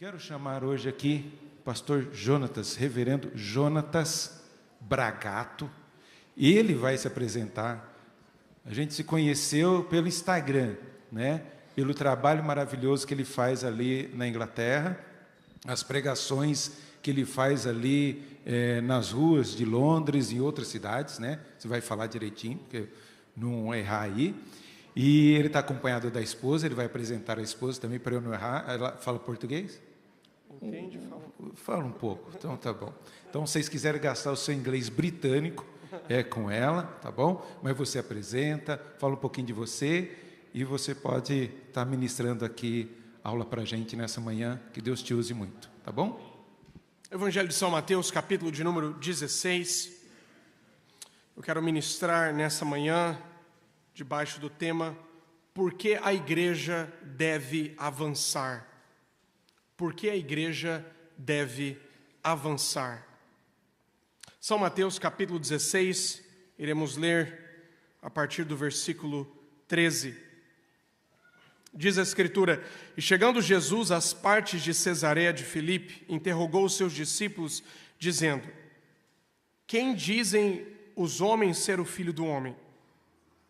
Quero chamar hoje aqui o pastor Jonatas, reverendo Jonatas Bragato. Ele vai se apresentar. A gente se conheceu pelo Instagram, né? Pelo trabalho maravilhoso que ele faz ali na Inglaterra, as pregações que ele faz ali nas ruas de Londres e outras cidades, né? Você vai falar direitinho, porque não errar aí. E ele está acompanhado da esposa, ele vai apresentar a esposa também, para eu não errar. Ela fala português? Entende? Fala um pouco, então tá bom. Então, se vocês quiserem gastar o seu inglês britânico, é com ela, tá bom? Mas você apresenta, fala um pouquinho de você, e você pode estar ministrando aqui aula para a gente nessa manhã, que Deus te use muito, tá bom? Evangelho de São Mateus, capítulo de número 16. Eu quero ministrar nessa manhã, debaixo do tema, por que a igreja deve avançar? Por que a igreja deve avançar? São Mateus, capítulo 16, iremos ler a partir do versículo 13. Diz a Escritura: E chegando Jesus às partes de Cesareia de Filipe, interrogou os seus discípulos, dizendo: Quem dizem os homens ser o Filho do Homem?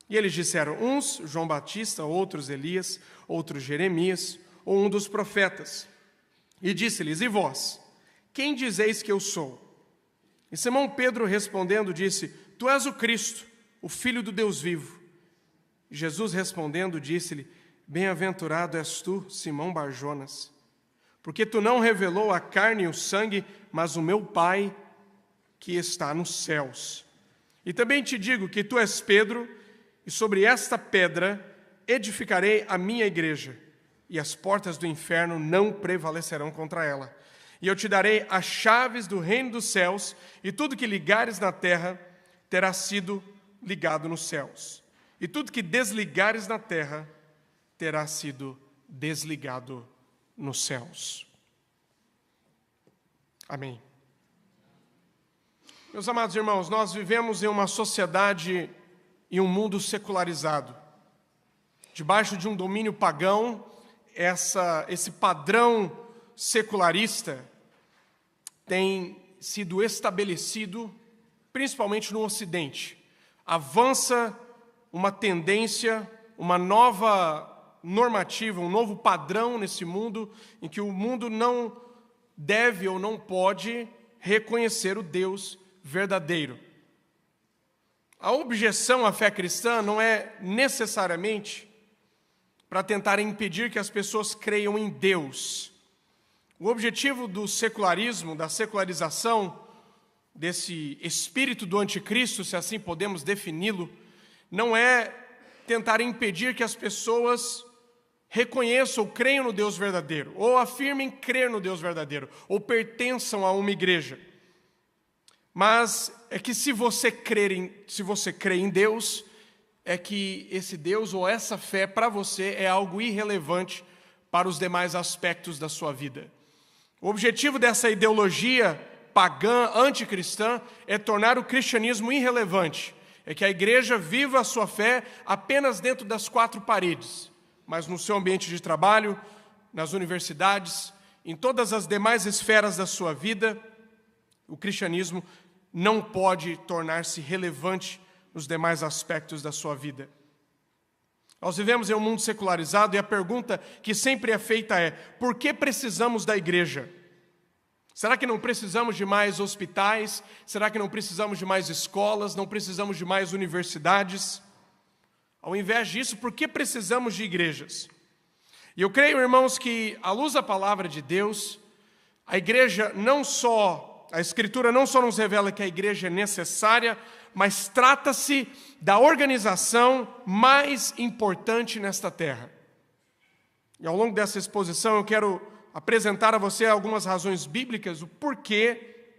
E eles disseram: uns João Batista, outros Elias, outros Jeremias, ou um dos profetas. E disse-lhes: E vós, quem dizeis que eu sou? E Simão Pedro respondendo disse: Tu és o Cristo, o Filho do Deus vivo. E Jesus respondendo disse-lhe: Bem-aventurado és tu, Simão Barjonas, porque tu não revelou a carne e o sangue, mas o meu Pai que está nos céus. E também te digo que tu és Pedro, e sobre esta pedra edificarei a minha igreja, e as portas do inferno não prevalecerão contra ela. E eu te darei as chaves do reino dos céus, e tudo que ligares na terra terá sido ligado nos céus. E tudo que desligares na terra terá sido desligado nos céus. Amém. Meus amados irmãos, nós vivemos em uma sociedade e um mundo secularizado. Debaixo de um domínio pagão, esse padrão secularista tem sido estabelecido, principalmente no Ocidente. Avança uma tendência, uma nova normativa, um novo padrão nesse mundo, em que o mundo não deve ou não pode reconhecer o Deus verdadeiro. A objeção à fé cristã não é necessariamente para tentar impedir que as pessoas creiam em Deus. O objetivo do secularismo, da secularização, desse espírito do anticristo, se assim podemos defini-lo, não é tentar impedir que as pessoas reconheçam ou creiam no Deus verdadeiro, ou afirmem crer no Deus verdadeiro, ou pertençam a uma igreja. Mas é que se você crê em Deus, é que esse Deus ou essa fé para você é algo irrelevante para os demais aspectos da sua vida. O objetivo dessa ideologia pagã, anticristã, é tornar o cristianismo irrelevante. É que a igreja viva a sua fé apenas dentro das quatro paredes, mas no seu ambiente de trabalho, nas universidades, em todas as demais esferas da sua vida, o cristianismo não pode tornar-se relevante nos demais aspectos da sua vida. Nós vivemos em um mundo secularizado e a pergunta que sempre é feita é: por que precisamos da igreja? Será que não precisamos de mais hospitais? Será que não precisamos de mais escolas? Não precisamos de mais universidades? Ao invés disso, por que precisamos de igrejas? E eu creio, irmãos, que à luz da palavra de Deus, a Escritura não só nos revela que a igreja é necessária, mas trata-se da organização mais importante nesta terra. E ao longo dessa exposição eu quero apresentar a você algumas razões bíblicas, o porquê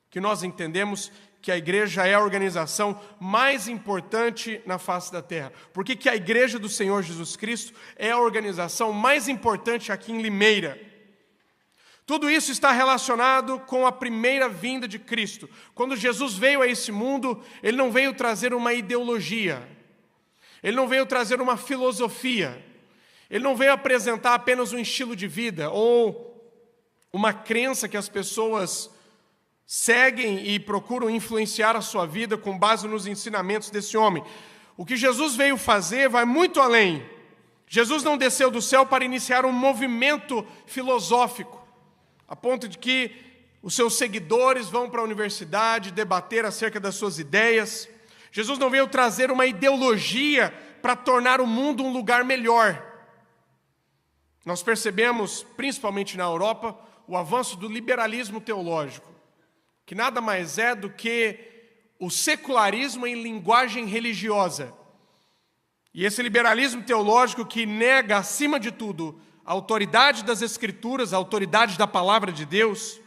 que nós entendemos que a igreja é a organização mais importante na face da terra. Porque que a igreja do Senhor Jesus Cristo é a organização mais importante aqui em Limeira. Tudo isso está relacionado com a primeira vinda de Cristo. Quando Jesus veio a esse mundo, Ele não veio trazer uma ideologia, Ele não veio trazer uma filosofia, Ele não veio apresentar apenas um estilo de vida ou uma crença que as pessoas seguem e procuram influenciar a sua vida com base nos ensinamentos desse homem. O que Jesus veio fazer vai muito além. Jesus não desceu do céu para iniciar um movimento filosófico, a ponto de que os seus seguidores vão para a universidade debater acerca das suas ideias. Jesus não veio trazer uma ideologia para tornar o mundo um lugar melhor. Nós percebemos, principalmente na Europa, o avanço do liberalismo teológico, que nada mais é do que o secularismo em linguagem religiosa. E esse liberalismo teológico que nega, acima de tudo, a autoridade das Escrituras, a autoridade da palavra de Deus,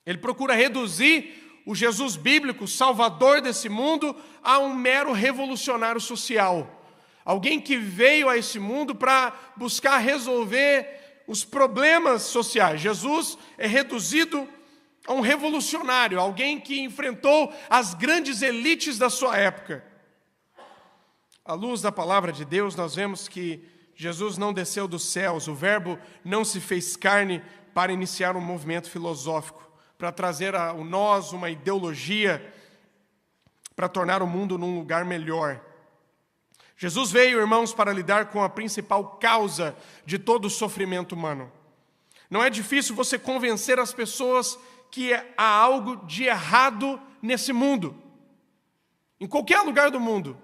ele procura reduzir o Jesus bíblico, salvador desse mundo, a um mero revolucionário social. Alguém que veio a esse mundo para buscar resolver os problemas sociais. Jesus é reduzido a um revolucionário, alguém que enfrentou as grandes elites da sua época. À luz da palavra de Deus, nós vemos que Jesus não desceu dos céus, o Verbo não se fez carne para iniciar um movimento filosófico, para trazer a nós uma ideologia, para tornar o mundo num lugar melhor. Jesus veio, irmãos, para lidar com a principal causa de todo o sofrimento humano. Não é difícil você convencer as pessoas que há algo de errado nesse mundo. Em qualquer lugar do mundo,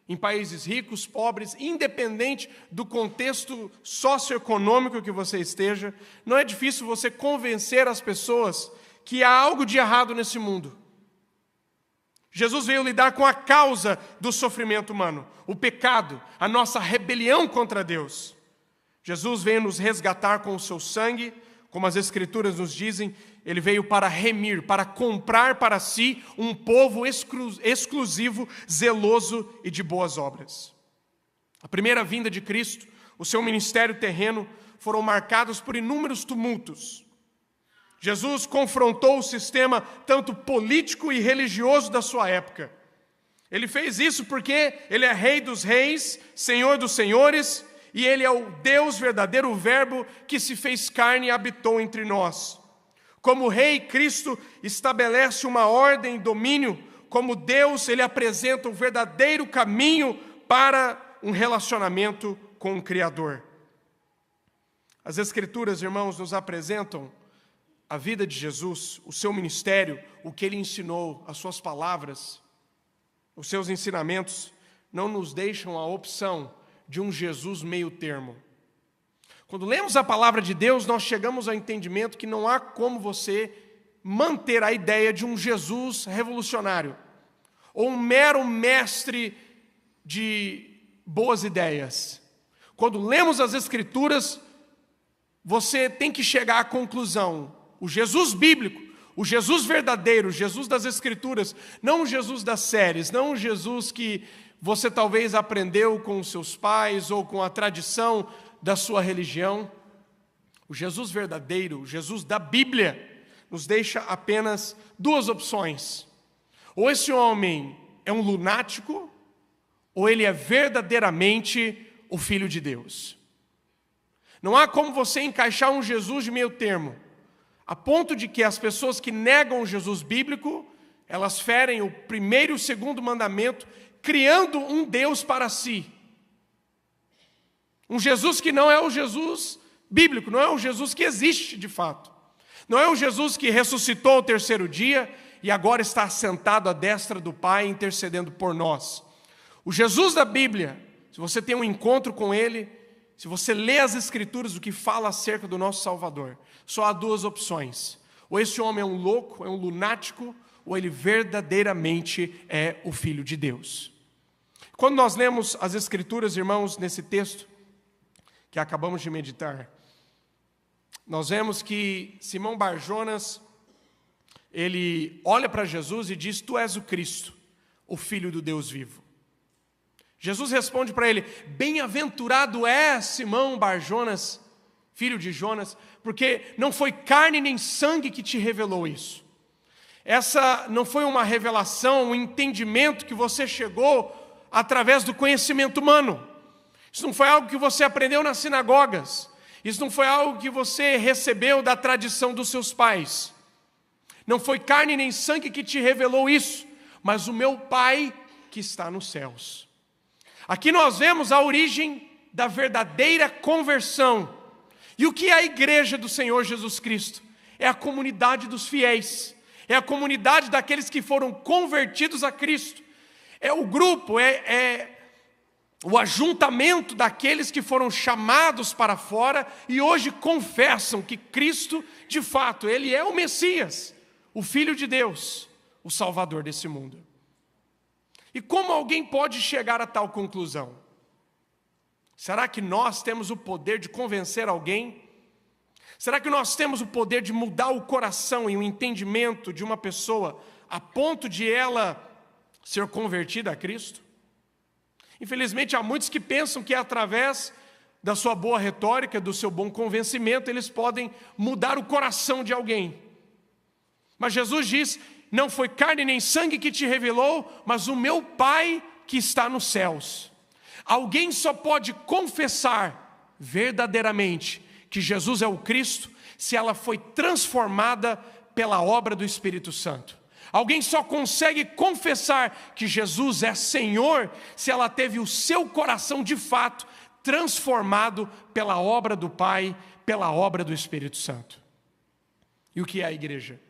em países ricos, pobres, independente do contexto socioeconômico que você esteja, não é difícil você convencer as pessoas que há algo de errado nesse mundo. Jesus veio lidar com a causa do sofrimento humano, o pecado, a nossa rebelião contra Deus. Jesus veio nos resgatar com o seu sangue, como as Escrituras nos dizem, ele veio para remir, para comprar para si um povo exclusivo, zeloso e de boas obras. A primeira vinda de Cristo, o seu ministério terreno, foram marcados por inúmeros tumultos. Jesus confrontou o sistema tanto político e religioso da sua época. Ele fez isso porque ele é Rei dos reis, Senhor dos senhores, e ele é o Deus verdadeiro, o Verbo que se fez carne e habitou entre nós. Como Rei, Cristo estabelece uma ordem e domínio. Como Deus, ele apresenta o verdadeiro caminho para um relacionamento com o Criador. As Escrituras, irmãos, nos apresentam a vida de Jesus, o seu ministério, o que ele ensinou, as suas palavras, os seus ensinamentos, não nos deixam a opção de um Jesus meio termo. Quando lemos a palavra de Deus, nós chegamos ao entendimento que não há como você manter a ideia de um Jesus revolucionário, ou um mero mestre de boas ideias. Quando lemos as Escrituras, você tem que chegar à conclusão: o Jesus bíblico, o Jesus verdadeiro, o Jesus das Escrituras, não o Jesus das séries, não o Jesus que você talvez aprendeu com os seus pais ou com a tradição da sua religião. O Jesus verdadeiro, o Jesus da Bíblia, nos deixa apenas duas opções. Ou esse homem é um lunático, ou ele é verdadeiramente o Filho de Deus. Não há como você encaixar um Jesus de meio termo, a ponto de que as pessoas que negam o Jesus bíblico, elas ferem o primeiro e o segundo mandamento, criando um Deus para si. Um Jesus que não é o Jesus bíblico, não é o Jesus que existe de fato. Não é o Jesus que ressuscitou ao terceiro dia e agora está assentado à destra do Pai intercedendo por nós. O Jesus da Bíblia, se você tem um encontro com Ele, se você lê as Escrituras, o que fala acerca do nosso Salvador, só há duas opções. Ou esse homem é um louco, é um lunático, ou ele verdadeiramente é o Filho de Deus. Quando nós lemos as Escrituras, irmãos, nesse texto que acabamos de meditar, nós vemos que Simão Bar-Jonas, ele olha para Jesus e diz: Tu és o Cristo, o Filho do Deus vivo. Jesus responde para ele: Bem-aventurado é Simão Bar-Jonas, filho de Jonas, porque não foi carne nem sangue que te revelou isso. Essa não foi uma revelação, um entendimento que você chegou através do conhecimento humano. Isso não foi algo que você aprendeu nas sinagogas. Isso não foi algo que você recebeu da tradição dos seus pais. Não foi carne nem sangue que te revelou isso, mas o meu Pai que está nos céus. Aqui nós vemos a origem da verdadeira conversão. E o que é a igreja do Senhor Jesus Cristo? É a comunidade dos fiéis. É a comunidade daqueles que foram convertidos a Cristo. É o grupo, é o ajuntamento daqueles que foram chamados para fora e hoje confessam que Cristo, de fato, Ele é o Messias, o Filho de Deus, o Salvador desse mundo. E como alguém pode chegar a tal conclusão? Será que nós temos o poder de convencer alguém? Será que nós temos o poder de mudar o coração e o entendimento de uma pessoa a ponto de ela ser convertida a Cristo? Infelizmente, há muitos que pensam que através da sua boa retórica, do seu bom convencimento, eles podem mudar o coração de alguém. Mas Jesus diz: não foi carne nem sangue que te revelou, mas o meu Pai que está nos céus. Alguém só pode confessar verdadeiramente que Jesus é o Cristo se ela foi transformada pela obra do Espírito Santo. Alguém só consegue confessar que Jesus é Senhor se ela teve o seu coração de fato transformado pela obra do Pai, pela obra do Espírito Santo. E o que é a igreja?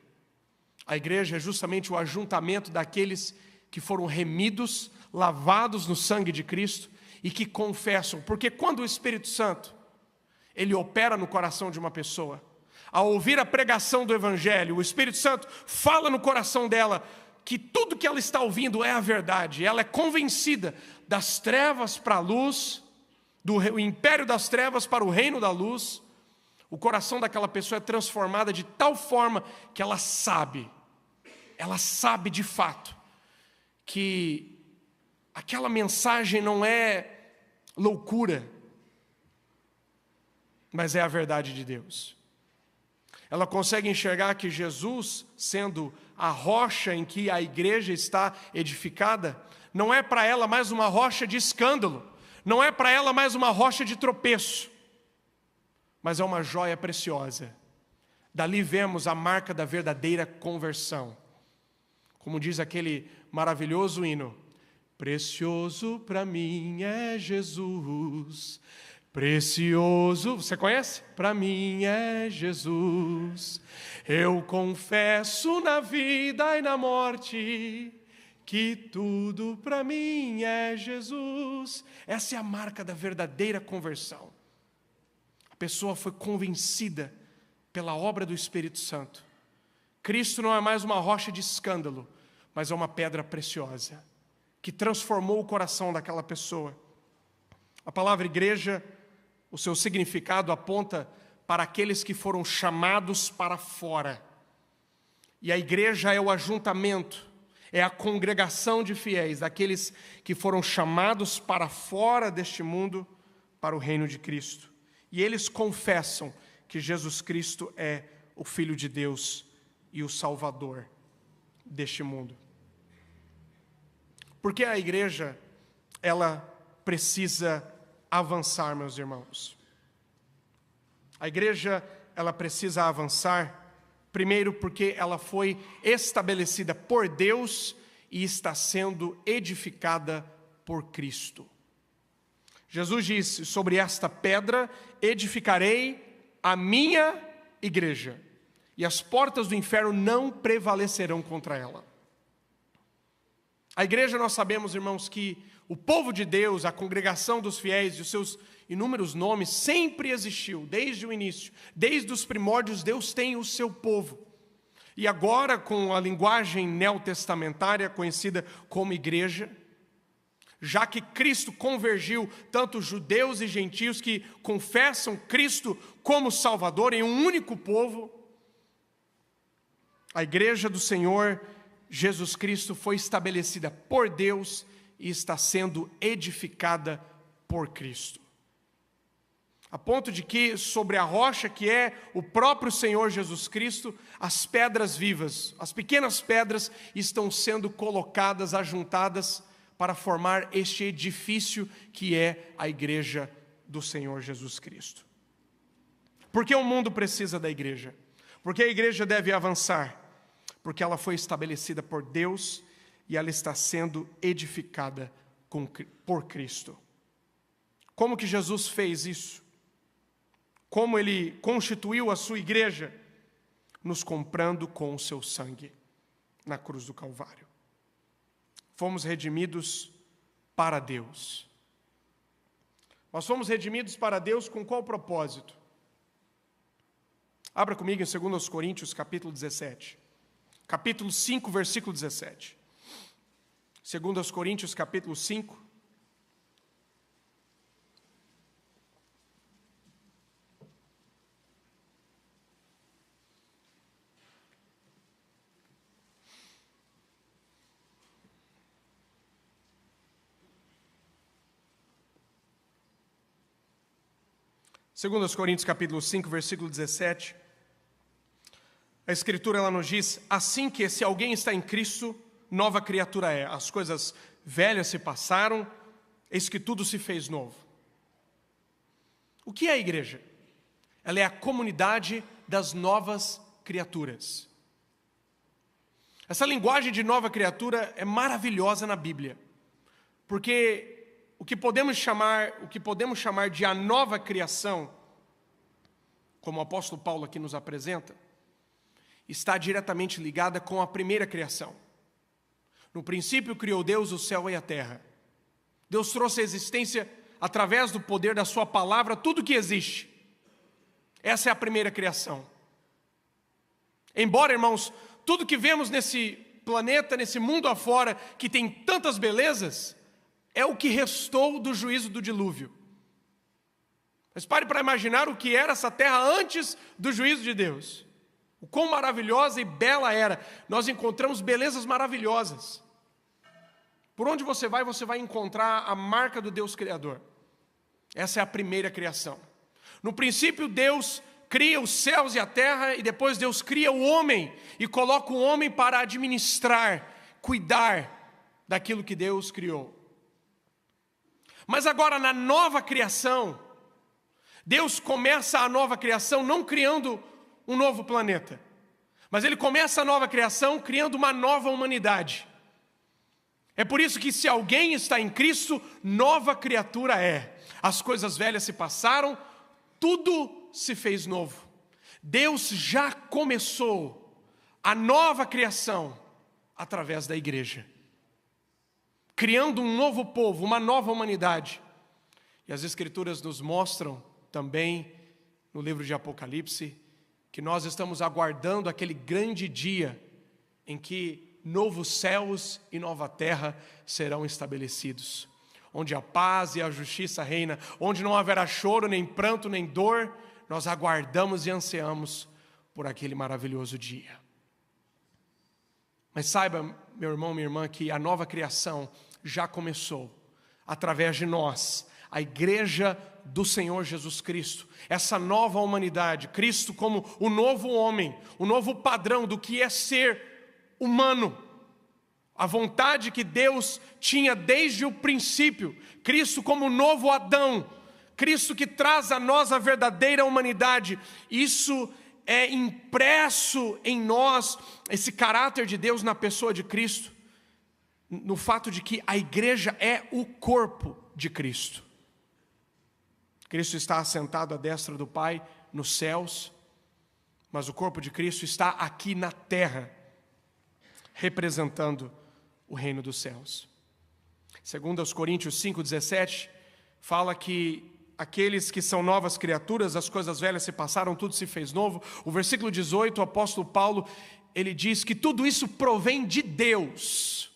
A igreja é justamente o ajuntamento daqueles que foram remidos, lavados no sangue de Cristo e que confessam. Porque quando o Espírito Santo, ele opera no coração de uma pessoa, ao ouvir a pregação do Evangelho, o Espírito Santo fala no coração dela que tudo que ela está ouvindo é a verdade. Ela é convencida das trevas para a luz, do império das trevas para o reino da luz. O coração daquela pessoa é transformado de tal forma que ela sabe de fato que aquela mensagem não é loucura, mas é a verdade de Deus. Ela consegue enxergar que Jesus, sendo a rocha em que a igreja está edificada, não é para ela mais uma rocha de escândalo, não é para ela mais uma rocha de tropeço, mas é uma joia preciosa. Dali vemos a marca da verdadeira conversão. Como diz aquele maravilhoso hino: precioso para mim é Jesus, precioso, você conhece? Para mim é Jesus. Eu confesso na vida e na morte que tudo para mim é Jesus. Essa é a marca da verdadeira conversão. A pessoa foi convencida pela obra do Espírito Santo. Cristo não é mais uma rocha de escândalo, mas é uma pedra preciosa que transformou o coração daquela pessoa. A palavra igreja, o seu significado aponta para aqueles que foram chamados para fora. E a igreja é o ajuntamento, é a congregação de fiéis, daqueles que foram chamados para fora deste mundo, para o reino de Cristo. E eles confessam que Jesus Cristo é o Filho de Deus e o Salvador deste mundo. Porque a igreja, ela precisa avançar, meus irmãos. A igreja, ela precisa avançar, primeiro porque ela foi estabelecida por Deus e está sendo edificada por Cristo. Jesus disse: sobre esta pedra edificarei a minha igreja, e as portas do inferno não prevalecerão contra ela. A igreja, nós sabemos, irmãos, que o povo de Deus, a congregação dos fiéis e os seus inúmeros nomes sempre existiu, desde o início, desde os primórdios. Deus tem o seu povo. E agora, com a linguagem neotestamentária conhecida como igreja, já que Cristo convergiu tanto judeus e gentios que confessam Cristo como Salvador em um único povo, a igreja do Senhor Jesus Cristo foi estabelecida por Deus e está sendo edificada por Cristo. A ponto de que sobre a rocha que é o próprio Senhor Jesus Cristo, as pedras vivas, as pequenas pedras estão sendo colocadas, ajuntadas para formar este edifício que é a igreja do Senhor Jesus Cristo. Por que o mundo precisa da igreja? Porque a igreja deve avançar? Porque ela foi estabelecida por Deus e ela está sendo edificada por Cristo. Como que Jesus fez isso? Como Ele constituiu a sua igreja? Nos comprando com o seu sangue na cruz do Calvário. Fomos redimidos para Deus. Nós fomos redimidos para Deus com qual propósito? Abra comigo em 2 Coríntios, capítulo 17. Capítulo 5, versículo 17. 2 Coríntios, capítulo 5. Segundo Coríntios capítulo 5, versículo 17, a Escritura ela nos diz, assim que se alguém está em Cristo, nova criatura é. As coisas velhas se passaram, eis que tudo se fez novo. O que é a igreja? Ela é a comunidade das novas criaturas. Essa linguagem de nova criatura é maravilhosa na Bíblia, porque o que podemos chamar de a nova criação, como o apóstolo Paulo aqui nos apresenta, está diretamente ligada com a primeira criação. No princípio criou Deus o céu e a terra. Deus trouxe à existência, através do poder da sua palavra, tudo que existe. Essa é a primeira criação. Embora, irmãos, tudo que vemos nesse planeta, nesse mundo afora, que tem tantas belezas, é o que restou do juízo do dilúvio. Mas pare para imaginar o que era essa terra antes do juízo de Deus. O quão maravilhosa e bela era. Nós encontramos belezas maravilhosas. Por onde você vai encontrar a marca do Deus Criador. Essa é a primeira criação. No princípio, Deus cria os céus e a terra, e depois Deus cria o homem, e coloca o homem para administrar, cuidar daquilo que Deus criou. Mas agora na nova criação, Deus começa a nova criação não criando um novo planeta, mas Ele começa a nova criação criando uma nova humanidade. É por isso que se alguém está em Cristo, nova criatura é. As coisas velhas se passaram, tudo se fez novo. Deus já começou a nova criação através da igreja, criando um novo povo, uma nova humanidade. E as Escrituras nos mostram também, no livro de Apocalipse, que nós estamos aguardando aquele grande dia em que novos céus e nova terra serão estabelecidos, onde a paz e a justiça reina, onde não haverá choro, nem pranto, nem dor. Nós aguardamos e ansiamos por aquele maravilhoso dia. Mas saiba, meu irmão, minha irmã, que a nova criação já começou através de nós, a igreja do Senhor Jesus Cristo, essa nova humanidade, Cristo como o novo homem, o novo padrão do que é ser humano, a vontade que Deus tinha desde o princípio, Cristo como o novo Adão, Cristo que traz a nós a verdadeira humanidade. Isso é impresso em nós, esse caráter de Deus na pessoa de Cristo, no fato de que a igreja é o corpo de Cristo. Cristo está assentado à destra do Pai nos céus, mas o corpo de Cristo está aqui na terra, representando o reino dos céus. Segundo aos Coríntios 5,17, fala que aqueles que são novas criaturas, as coisas velhas se passaram, tudo se fez novo. O versículo 18, o apóstolo Paulo, ele diz que tudo isso provém de Deus.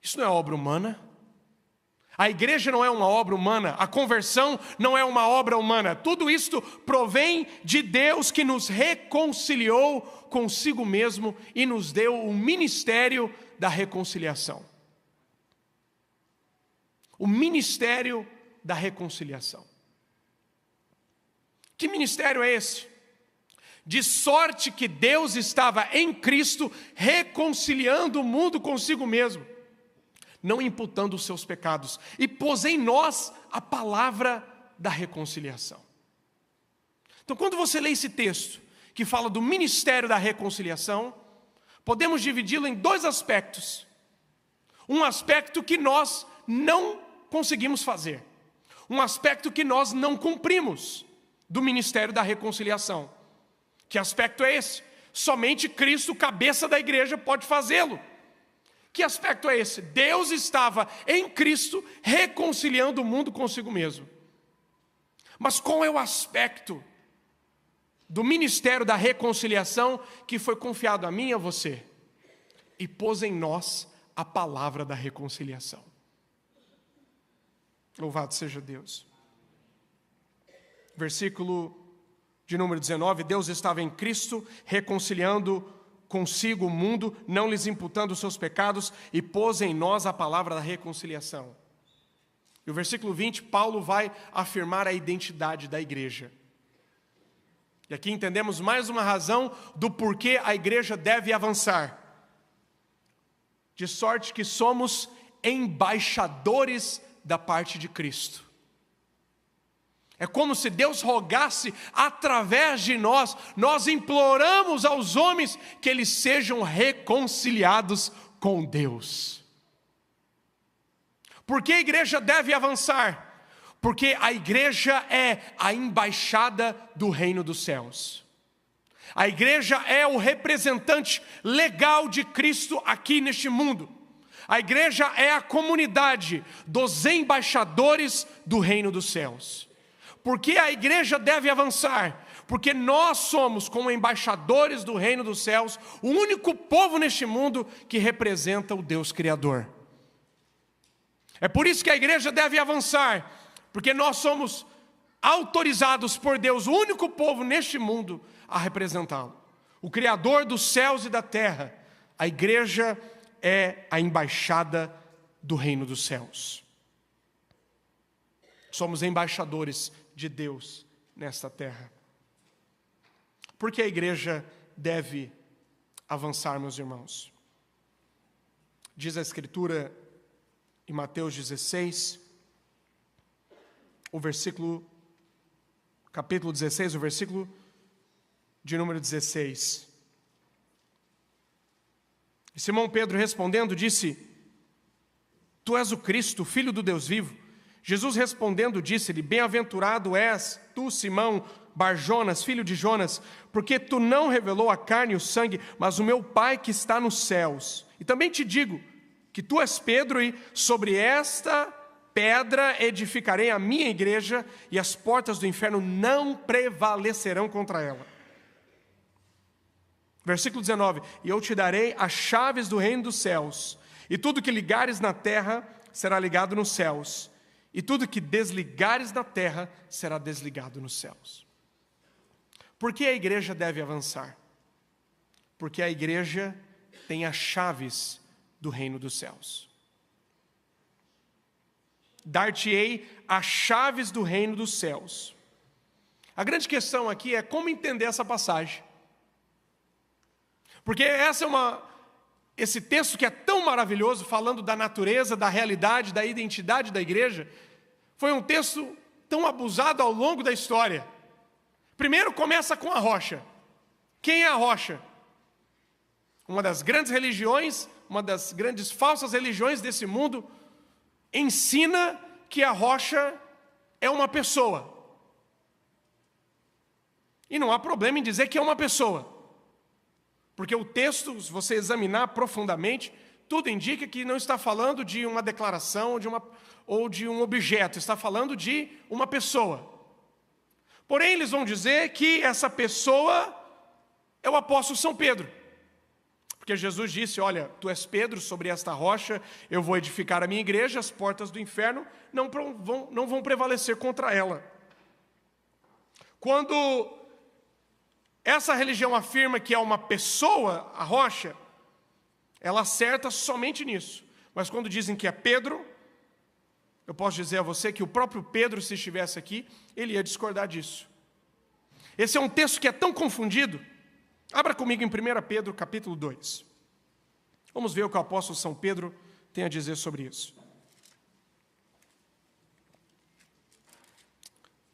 Isso não é obra humana. A igreja não é uma obra humana, a conversão não é uma obra humana. Tudo isto provém de Deus, que nos reconciliou consigo mesmo e nos deu o ministério da reconciliação. O ministério da reconciliação. Que ministério é esse? De sorte que Deus estava em Cristo reconciliando o mundo consigo mesmo, não imputando os seus pecados, e pôs em nós a palavra da reconciliação. Então, quando você lê esse texto, que fala do ministério da reconciliação, podemos dividi-lo em dois aspectos. Um aspecto que nós não conseguimos fazer. Um aspecto que nós não cumprimos do ministério da reconciliação. Que aspecto é esse? Somente Cristo, cabeça da igreja, pode fazê-lo. Que aspecto é esse? Deus estava em Cristo reconciliando o mundo consigo mesmo. Mas qual é o aspecto do ministério da reconciliação que foi confiado a mim e a você? E pôs em nós a palavra da reconciliação. Louvado seja Deus. Versículo de número 19, Deus estava em Cristo reconciliando consigo o mundo, não lhes imputando os seus pecados, e pôs em nós a palavra da reconciliação. E o versículo 20, Paulo vai afirmar a identidade da igreja. E aqui entendemos mais uma razão do porquê a igreja deve avançar. De sorte que somos embaixadores da parte de Cristo. É como se Deus rogasse através de nós, nós imploramos aos homens que eles sejam reconciliados com Deus. Por que a igreja deve avançar? Porque a igreja é a embaixada do reino dos céus. A igreja é o representante legal de Cristo aqui neste mundo. A igreja é a comunidade dos embaixadores do reino dos céus. Por que a igreja deve avançar? Porque nós somos, como embaixadores do reino dos céus, o único povo neste mundo que representa o Deus Criador. É por isso que a igreja deve avançar, porque nós somos autorizados por Deus, o único povo neste mundo, a representá-lo. O Criador dos céus e da terra. A igreja é a embaixada do reino dos céus. Somos embaixadores de Deus nesta terra. Por que a igreja deve avançar, meus irmãos? Diz a Escritura em Mateus 16, capítulo 16, o versículo de número 16. E Simão Pedro respondendo disse: Tu és o Cristo, filho do Deus vivo. Jesus respondendo disse-lhe: Bem-aventurado és tu, Simão Barjonas, filho de Jonas, porque tu não revelou a carne e o sangue, mas o meu Pai que está nos céus. E também te digo que tu és Pedro, e sobre esta pedra edificarei a minha igreja, e as portas do inferno não prevalecerão contra ela. Versículo 19: E eu te darei as chaves do reino dos céus, e tudo que ligares na terra será ligado nos céus, e tudo que desligares na terra será desligado nos céus. Por que a igreja deve avançar? Porque a igreja tem as chaves do reino dos céus. Dar-te-ei as chaves do reino dos céus. A grande questão aqui é como entender essa passagem. Porque esse texto que é tão maravilhoso, falando da natureza, da realidade, da identidade da igreja, foi um texto tão abusado ao longo da história. Primeiro começa com a rocha. Quem é a rocha? Uma das grandes religiões, uma das grandes falsas religiões desse mundo, ensina que a rocha é uma pessoa. E não há problema em dizer que é uma pessoa. Porque o texto, se você examinar profundamente, tudo indica que não está falando de uma declaração ou de um objeto, está falando de uma pessoa. Porém, eles vão dizer que essa pessoa é o apóstolo São Pedro. Porque Jesus disse: olha, tu és Pedro, sobre esta rocha eu vou edificar a minha igreja, as portas do inferno não vão prevalecer contra ela. Quando essa religião afirma que é uma pessoa, a rocha, ela acerta somente nisso. Mas quando dizem que é Pedro, eu posso dizer a você que o próprio Pedro, se estivesse aqui, ele ia discordar disso. Esse é um texto que é tão confundido. Abra comigo em 1 Pedro, capítulo 2. Vamos ver o que o apóstolo São Pedro tem a dizer sobre isso.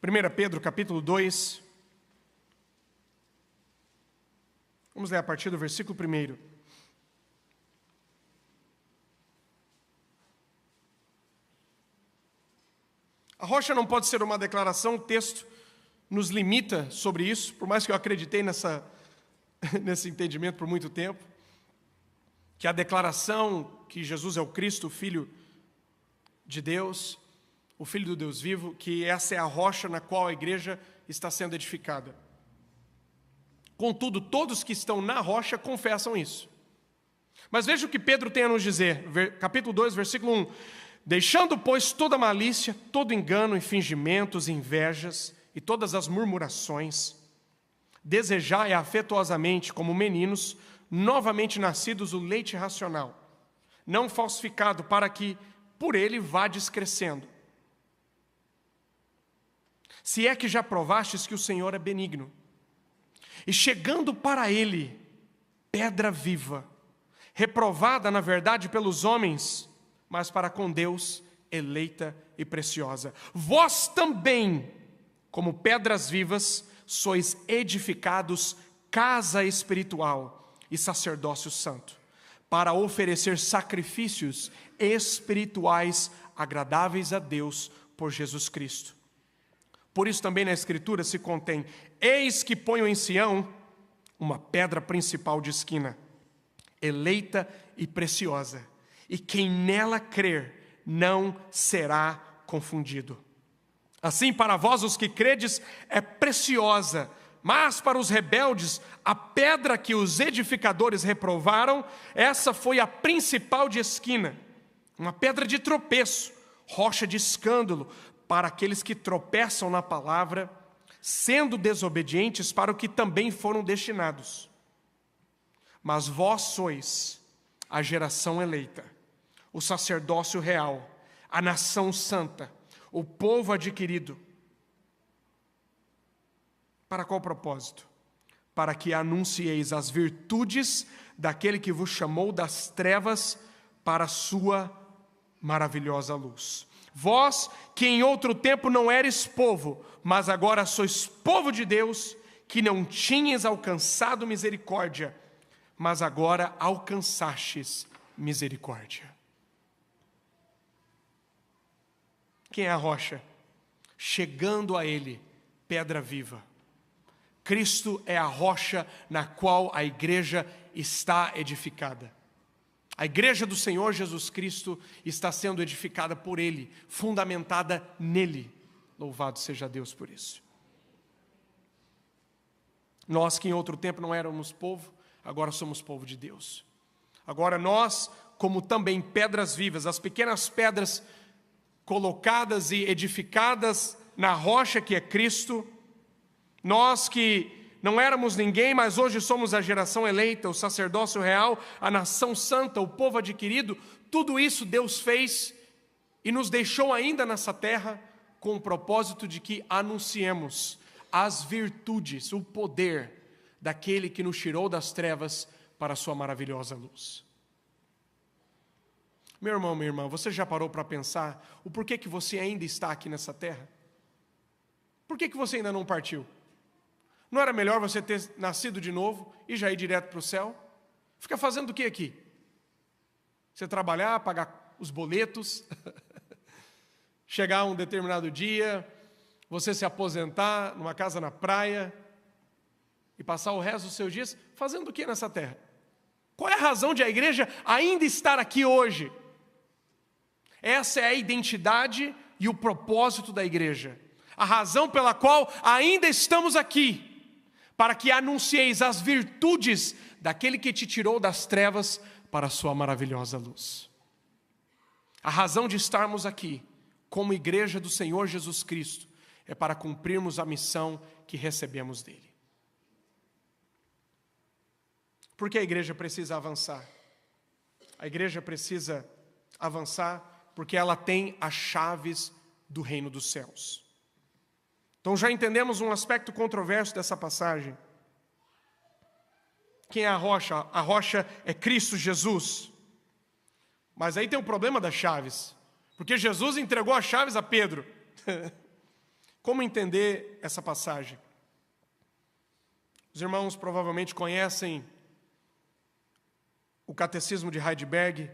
1 Pedro, capítulo 2, Vamos ler a partir do versículo 1. A rocha não pode ser uma declaração, o texto nos limita sobre isso, por mais que eu acreditei nesse entendimento por muito tempo, que a declaração que Jesus é o Cristo, o Filho de Deus, o Filho do Deus vivo, que essa é a rocha na qual a igreja está sendo edificada. Contudo, todos que estão na rocha confessam isso. Mas veja o que Pedro tem a nos dizer, capítulo 2, versículo 1. Deixando, pois, toda malícia, todo engano e fingimentos, invejas e todas as murmurações, desejai afetuosamente, como meninos, novamente nascidos, o leite racional, não falsificado, para que por ele vades crescendo. Se é que já provastes que o Senhor é benigno, e chegando para ele, pedra viva, reprovada, na verdade, pelos homens, mas para com Deus, eleita e preciosa. Vós também, como pedras vivas, sois edificados casa espiritual e sacerdócio santo, para oferecer sacrifícios espirituais agradáveis a Deus por Jesus Cristo. Por isso também na Escritura se contém: eis que ponho em Sião uma pedra principal de esquina, eleita e preciosa, e quem nela crer não será confundido. Assim, para vós os que credes é preciosa, mas para os rebeldes, a pedra que os edificadores reprovaram, essa foi a principal de esquina, uma pedra de tropeço, rocha de escândalo, para aqueles que tropeçam na palavra, sendo desobedientes para o que também foram destinados. Mas vós sois a geração eleita, o sacerdócio real, a nação santa, o povo adquirido. Para qual propósito? Para que anuncieis as virtudes daquele que vos chamou das trevas para a sua maravilhosa luz. Vós, que em outro tempo não eres povo, mas agora sois povo de Deus, que não tinhas alcançado misericórdia, mas agora alcançastes misericórdia. Quem é a rocha? Chegando a ele, pedra viva. Cristo é a rocha na qual a igreja está edificada. A igreja do Senhor Jesus Cristo está sendo edificada por Ele, fundamentada nele. Louvado seja Deus por isso. Nós que em outro tempo não éramos povo, agora somos povo de Deus. Agora nós, como também pedras vivas, as pequenas pedras colocadas e edificadas na rocha que é Cristo, nós que não éramos ninguém, mas hoje somos a geração eleita, o sacerdócio real, a nação santa, o povo adquirido. Tudo isso Deus fez e nos deixou ainda nessa terra com o propósito de que anunciemos as virtudes, o poder daquele que nos tirou das trevas para a sua maravilhosa luz. Meu irmão, minha irmã, você já parou para pensar o porquê que você ainda está aqui nessa terra? Por que você ainda não partiu? Não era melhor você ter nascido de novo e já ir direto para o céu? Fica fazendo o que aqui? Você trabalhar, pagar os boletos, chegar um determinado dia, você se aposentar numa casa na praia e passar o resto dos seus dias fazendo o que nessa terra? Qual é a razão de a igreja ainda estar aqui hoje? Essa é a identidade e o propósito da igreja. A razão pela qual ainda estamos aqui, para que anuncieis as virtudes daquele que te tirou das trevas para a sua maravilhosa luz. A razão de estarmos aqui, como igreja do Senhor Jesus Cristo, é para cumprirmos a missão que recebemos dele. Por que a igreja precisa avançar? A igreja precisa avançar porque ela tem as chaves do reino dos céus. Então já entendemos um aspecto controverso dessa passagem. Quem é a rocha? A rocha é Cristo Jesus. Mas aí tem o problema das chaves, porque Jesus entregou as chaves a Pedro. Como entender essa passagem? Os irmãos provavelmente conhecem o Catecismo de Heidelberg,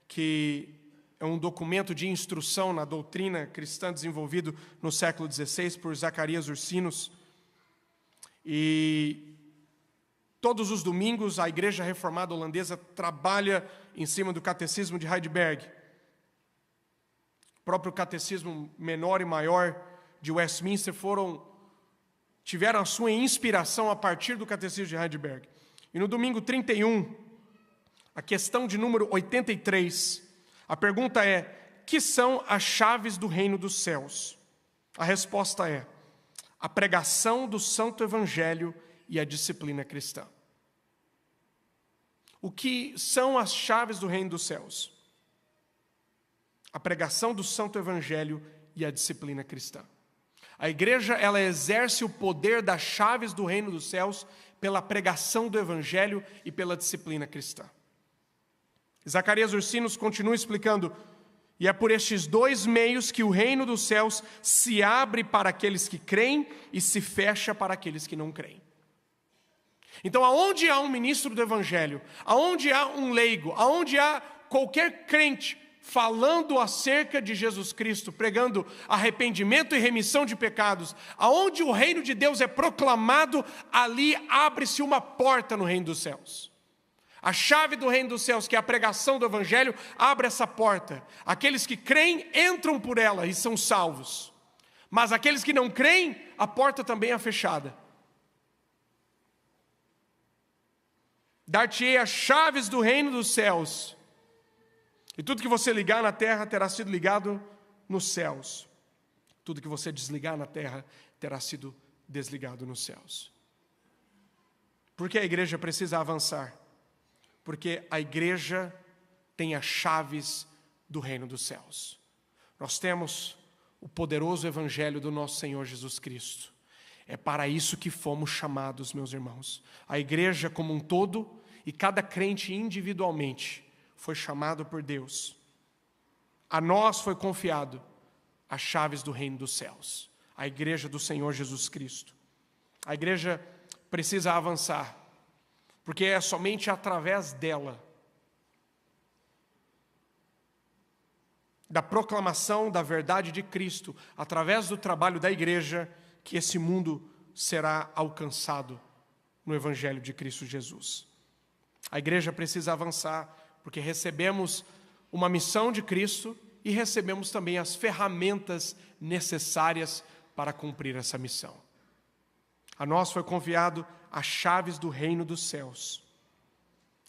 que é um documento de instrução na doutrina cristã desenvolvido no século XVI por Zacarias Ursinus. E todos os domingos a Igreja Reformada Holandesa trabalha em cima do Catecismo de Heidelberg. O próprio Catecismo Menor e Maior de Westminster tiveram a sua inspiração a partir do Catecismo de Heidelberg. E no domingo 31, a questão de número 83, a pergunta é: que são as chaves do reino dos céus? A resposta é: a pregação do Santo Evangelho e a disciplina cristã. O que são as chaves do reino dos céus? A pregação do Santo Evangelho e a disciplina cristã. A igreja, ela exerce o poder das chaves do reino dos céus pela pregação do Evangelho e pela disciplina cristã. Zacarias Ursinus continua explicando: e é por estes dois meios que o reino dos céus se abre para aqueles que creem e se fecha para aqueles que não creem. Então, aonde há um ministro do Evangelho, aonde há um leigo, aonde há qualquer crente falando acerca de Jesus Cristo, pregando arrependimento e remissão de pecados, aonde o reino de Deus é proclamado, ali abre-se uma porta no reino dos céus. A chave do reino dos céus, que é a pregação do Evangelho, abre essa porta. Aqueles que creem entram por ela e são salvos. Mas aqueles que não creem, a porta também é fechada. Dar-te-ei as chaves do reino dos céus, e tudo que você ligar na terra terá sido ligado nos céus. Tudo que você desligar na terra terá sido desligado nos céus. Por que a igreja precisa avançar? Porque a igreja tem as chaves do reino dos céus. Nós temos o poderoso evangelho do nosso Senhor Jesus Cristo. É para isso que fomos chamados, meus irmãos. A igreja como um todo e cada crente individualmente foi chamado por Deus. A nós foi confiado as chaves do reino dos céus. A igreja do Senhor Jesus Cristo. A igreja precisa avançar, porque é somente através dela, da proclamação da verdade de Cristo, através do trabalho da igreja, que esse mundo será alcançado no Evangelho de Cristo Jesus. A igreja precisa avançar, porque recebemos uma missão de Cristo e recebemos também as ferramentas necessárias para cumprir essa missão. A nós foi confiado as chaves do reino dos céus.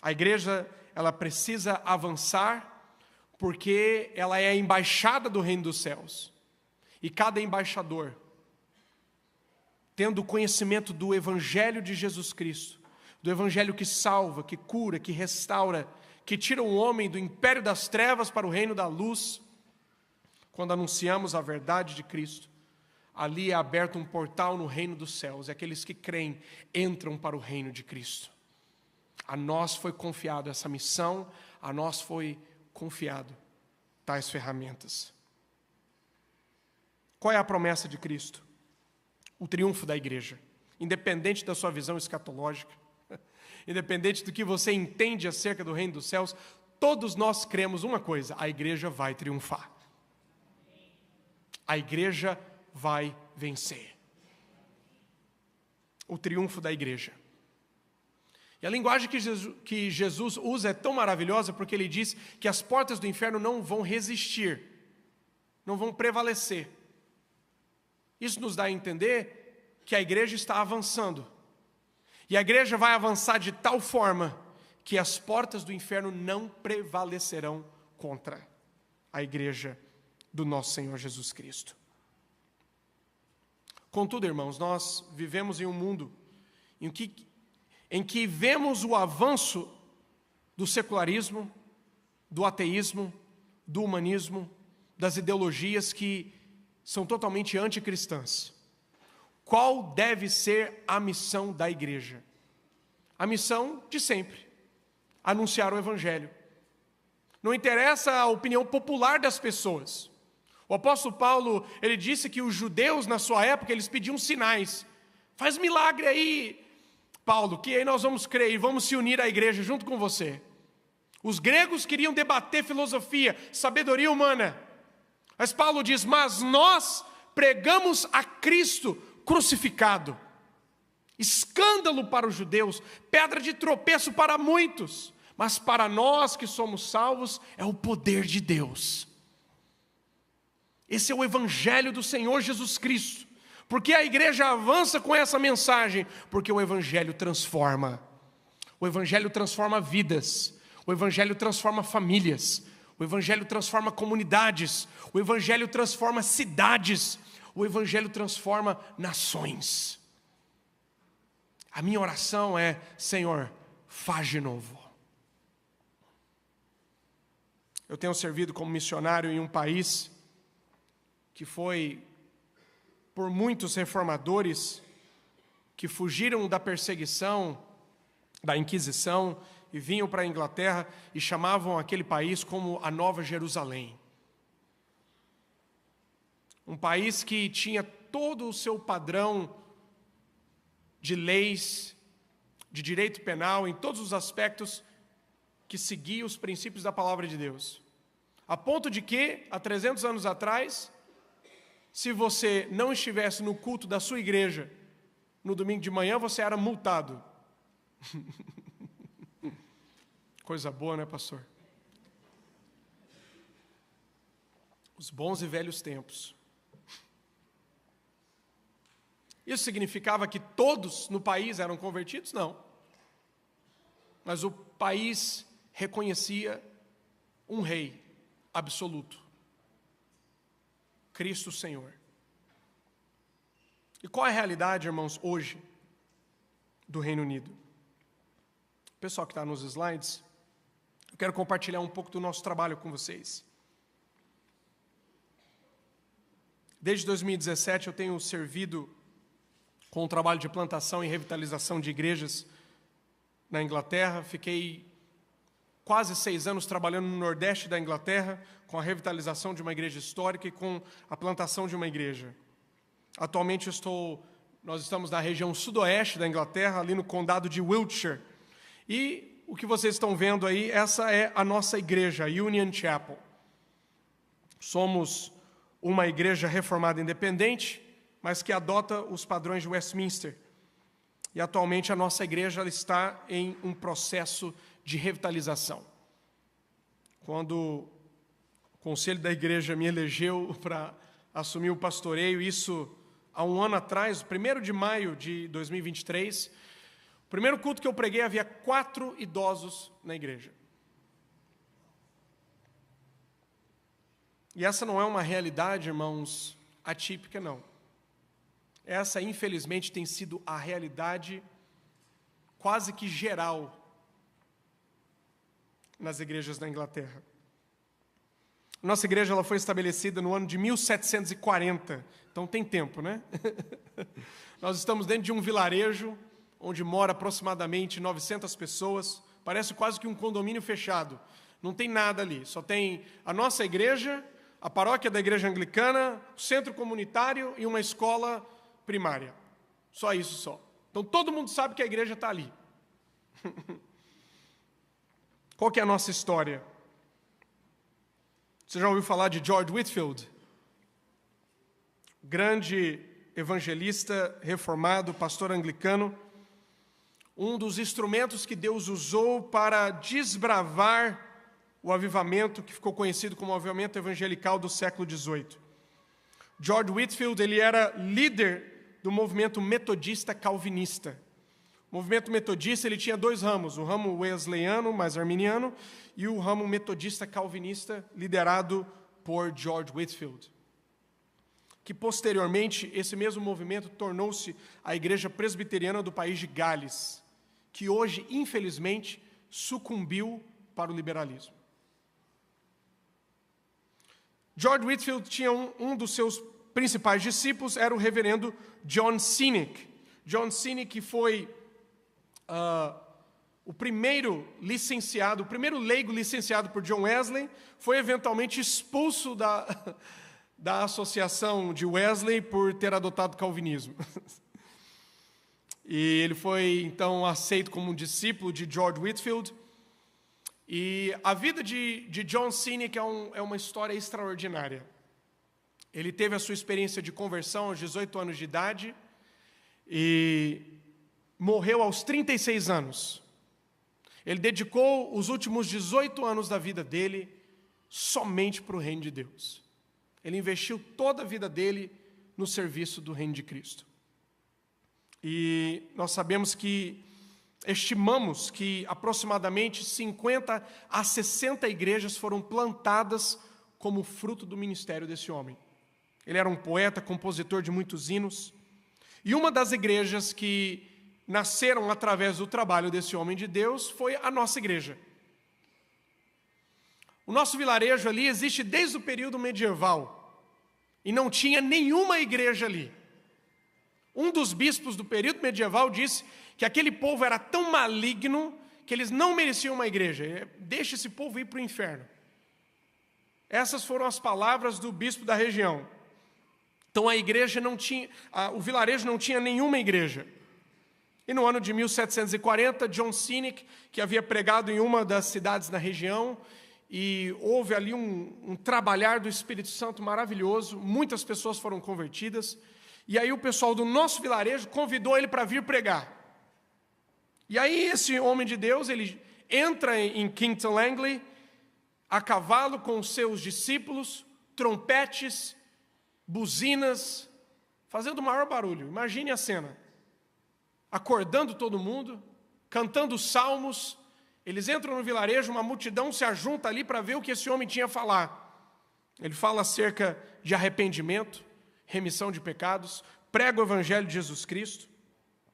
A igreja, ela precisa avançar porque ela é a embaixada do reino dos céus. E cada embaixador, tendo conhecimento do Evangelho de Jesus Cristo, do Evangelho que salva, que cura, que restaura, que tira o homem do império das trevas para o reino da luz, quando anunciamos a verdade de Cristo, ali é aberto um portal no reino dos céus, e aqueles que creem entram para o reino de Cristo. A nós foi confiado essa missão, a nós foi confiado tais ferramentas. Qual é a promessa de Cristo? O triunfo da igreja, independente da sua visão escatológica, independente do que você entende acerca do reino dos céus, todos nós cremos uma coisa: a igreja vai triunfar. A igreja vai vencer. O triunfo da igreja. E a linguagem que Jesus usa é tão maravilhosa, porque ele diz que as portas do inferno não vão resistir, não vão prevalecer. Isso nos dá a entender que a igreja está avançando. E a igreja vai avançar de tal forma que as portas do inferno não prevalecerão contra a igreja do nosso Senhor Jesus Cristo. Contudo, irmãos, nós vivemos em um mundo em que vemos o avanço do secularismo, do ateísmo, do humanismo, das ideologias que são totalmente anticristãs. Qual deve ser a missão da igreja? A missão de sempre: anunciar o Evangelho. Não interessa a opinião popular das pessoas. O apóstolo Paulo, ele disse que os judeus na sua época, eles pediam sinais. Faz milagre aí, Paulo, que aí nós vamos crer e vamos se unir à igreja junto com você. Os gregos queriam debater filosofia, sabedoria humana. Mas Paulo diz, mas nós pregamos a Cristo crucificado. Escândalo para os judeus, pedra de tropeço para muitos. Mas para nós que somos salvos, é o poder de Deus. Esse é o evangelho do Senhor Jesus Cristo. Por que a igreja avança com essa mensagem? Porque o evangelho transforma. O evangelho transforma vidas. O evangelho transforma famílias. O evangelho transforma comunidades. O evangelho transforma cidades. O evangelho transforma nações. A minha oração é, Senhor, faz de novo. Eu tenho servido como missionário em um país que foi por muitos reformadores que fugiram da perseguição, da Inquisição, e vinham para a Inglaterra e chamavam aquele país como a Nova Jerusalém. Um país que tinha todo o seu padrão de leis, de direito penal, em todos os aspectos que seguia os princípios da palavra de Deus. A ponto de que, há 300 anos atrás, se você não estivesse no culto da sua igreja no domingo de manhã, você era multado. Coisa boa, né, pastor? Os bons e velhos tempos. Isso significava que todos no país eram convertidos? Não. Mas o país reconhecia um rei absoluto. Cristo Senhor. E qual é a realidade, irmãos, hoje, do Reino Unido? O pessoal que está nos slides, eu quero compartilhar um pouco do nosso trabalho com vocês. Desde 2017 eu tenho servido com o trabalho de plantação e revitalização de igrejas na Inglaterra. Fiquei quase 6 anos trabalhando no Nordeste da Inglaterra, com a revitalização de uma igreja histórica e com a plantação de uma igreja. Atualmente nós estamos na região sudoeste da Inglaterra, ali no condado de Wiltshire. E o que vocês estão vendo aí, essa é a nossa igreja, a Union Chapel. Somos uma igreja reformada independente, mas que adota os padrões de Westminster. E atualmente a nossa igreja está em um processo de revitalização. Quando o conselho da igreja me elegeu para assumir o pastoreio, isso há 1 ano atrás, 1º de maio de 2023, o primeiro culto que eu preguei havia 4 idosos na igreja. E essa não é uma realidade, irmãos, atípica, não. Essa, infelizmente, tem sido a realidade quase que geral nas igrejas da Inglaterra. Nossa igreja ela foi estabelecida no ano de 1740, então tem tempo, né? Nós estamos dentro de um vilarejo onde mora aproximadamente 900 pessoas, parece quase que um condomínio fechado. Não tem nada ali, só tem a nossa igreja, a paróquia da igreja anglicana, o centro comunitário e uma escola primária. Só isso só. Então todo mundo sabe que a igreja está ali. Qual que é a nossa história? Você já ouviu falar de George Whitefield? Grande evangelista reformado, pastor anglicano. Um dos instrumentos que Deus usou para desbravar o avivamento que ficou conhecido como o avivamento evangelical do século XVIII. George Whitefield, ele era líder do movimento metodista calvinista. O movimento metodista ele tinha 2 ramos, o ramo wesleyano, mais arminiano, e o ramo metodista calvinista, liderado por George Whitefield. Que posteriormente, esse mesmo movimento tornou-se a igreja presbiteriana do país de Gales, que hoje, infelizmente, sucumbiu para o liberalismo. George Whitefield tinha um dos seus principais discípulos, era o reverendo John Cynic. John Cynic foi o primeiro licenciado, o primeiro leigo licenciado por John Wesley, foi eventualmente expulso da associação de Wesley por ter adotado o calvinismo. E ele foi, então, aceito como um discípulo de George Whitefield. E a vida de John Sinek é uma história extraordinária. Ele teve a sua experiência de conversão aos 18 anos de idade e morreu aos 36 anos. Ele dedicou os últimos 18 anos da vida dele somente para o reino de Deus. Ele investiu toda a vida dele no serviço do reino de Cristo. E nós estimamos que aproximadamente 50 a 60 igrejas foram plantadas como fruto do ministério desse homem. Ele era um poeta, compositor de muitos hinos. E uma das igrejas que nasceram através do trabalho desse homem de Deus foi a nossa igreja. O nosso vilarejo ali existe desde o período medieval e não tinha nenhuma igreja ali. Um dos bispos do período medieval disse que aquele povo era tão maligno que eles não mereciam uma igreja. Deixa esse povo ir para o inferno. Essas foram as palavras do bispo da região. Então a igreja não tinha, o vilarejo não tinha nenhuma igreja. E no ano de 1740, John Sinek, que havia pregado em uma das cidades na região, e houve ali um trabalhar do Espírito Santo maravilhoso, muitas pessoas foram convertidas, e aí o pessoal do nosso vilarejo convidou ele para vir pregar. E aí esse homem de Deus, ele entra em Kingston Langley, a cavalo com os seus discípulos, trompetes, buzinas, fazendo o maior barulho. Imagine a cena. Acordando todo mundo, cantando salmos. Eles entram no vilarejo, uma multidão se ajunta ali para ver o que esse homem tinha a falar. Ele fala acerca de arrependimento, remissão de pecados, prega o evangelho de Jesus Cristo.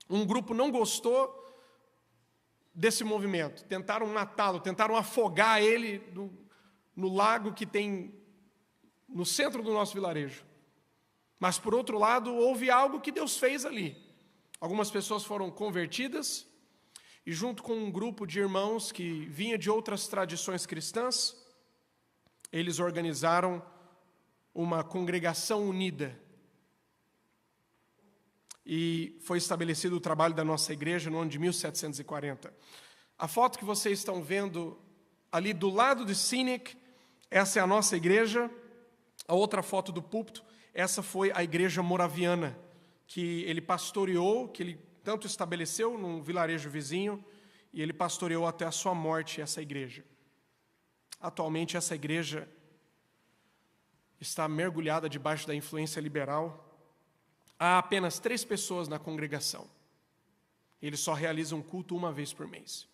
Um grupo não gostou desse movimento, tentaram matá-lo, tentaram afogar ele no lago que tem no centro do nosso vilarejo. Mas, por outro lado, houve algo que Deus fez ali. Algumas pessoas foram convertidas e, junto com um grupo de irmãos que vinha de outras tradições cristãs, eles organizaram uma congregação unida. E foi estabelecido o trabalho da nossa igreja no ano de 1740. A foto que vocês estão vendo ali do lado de Sinek, essa é a nossa igreja. A outra foto do púlpito, essa foi a igreja moraviana, que ele pastoreou, que ele tanto estabeleceu num vilarejo vizinho, e ele pastoreou até a sua morte essa igreja. Atualmente essa igreja está mergulhada debaixo da influência liberal. Há apenas 3 pessoas na congregação. Eles só realizam culto uma vez por mês.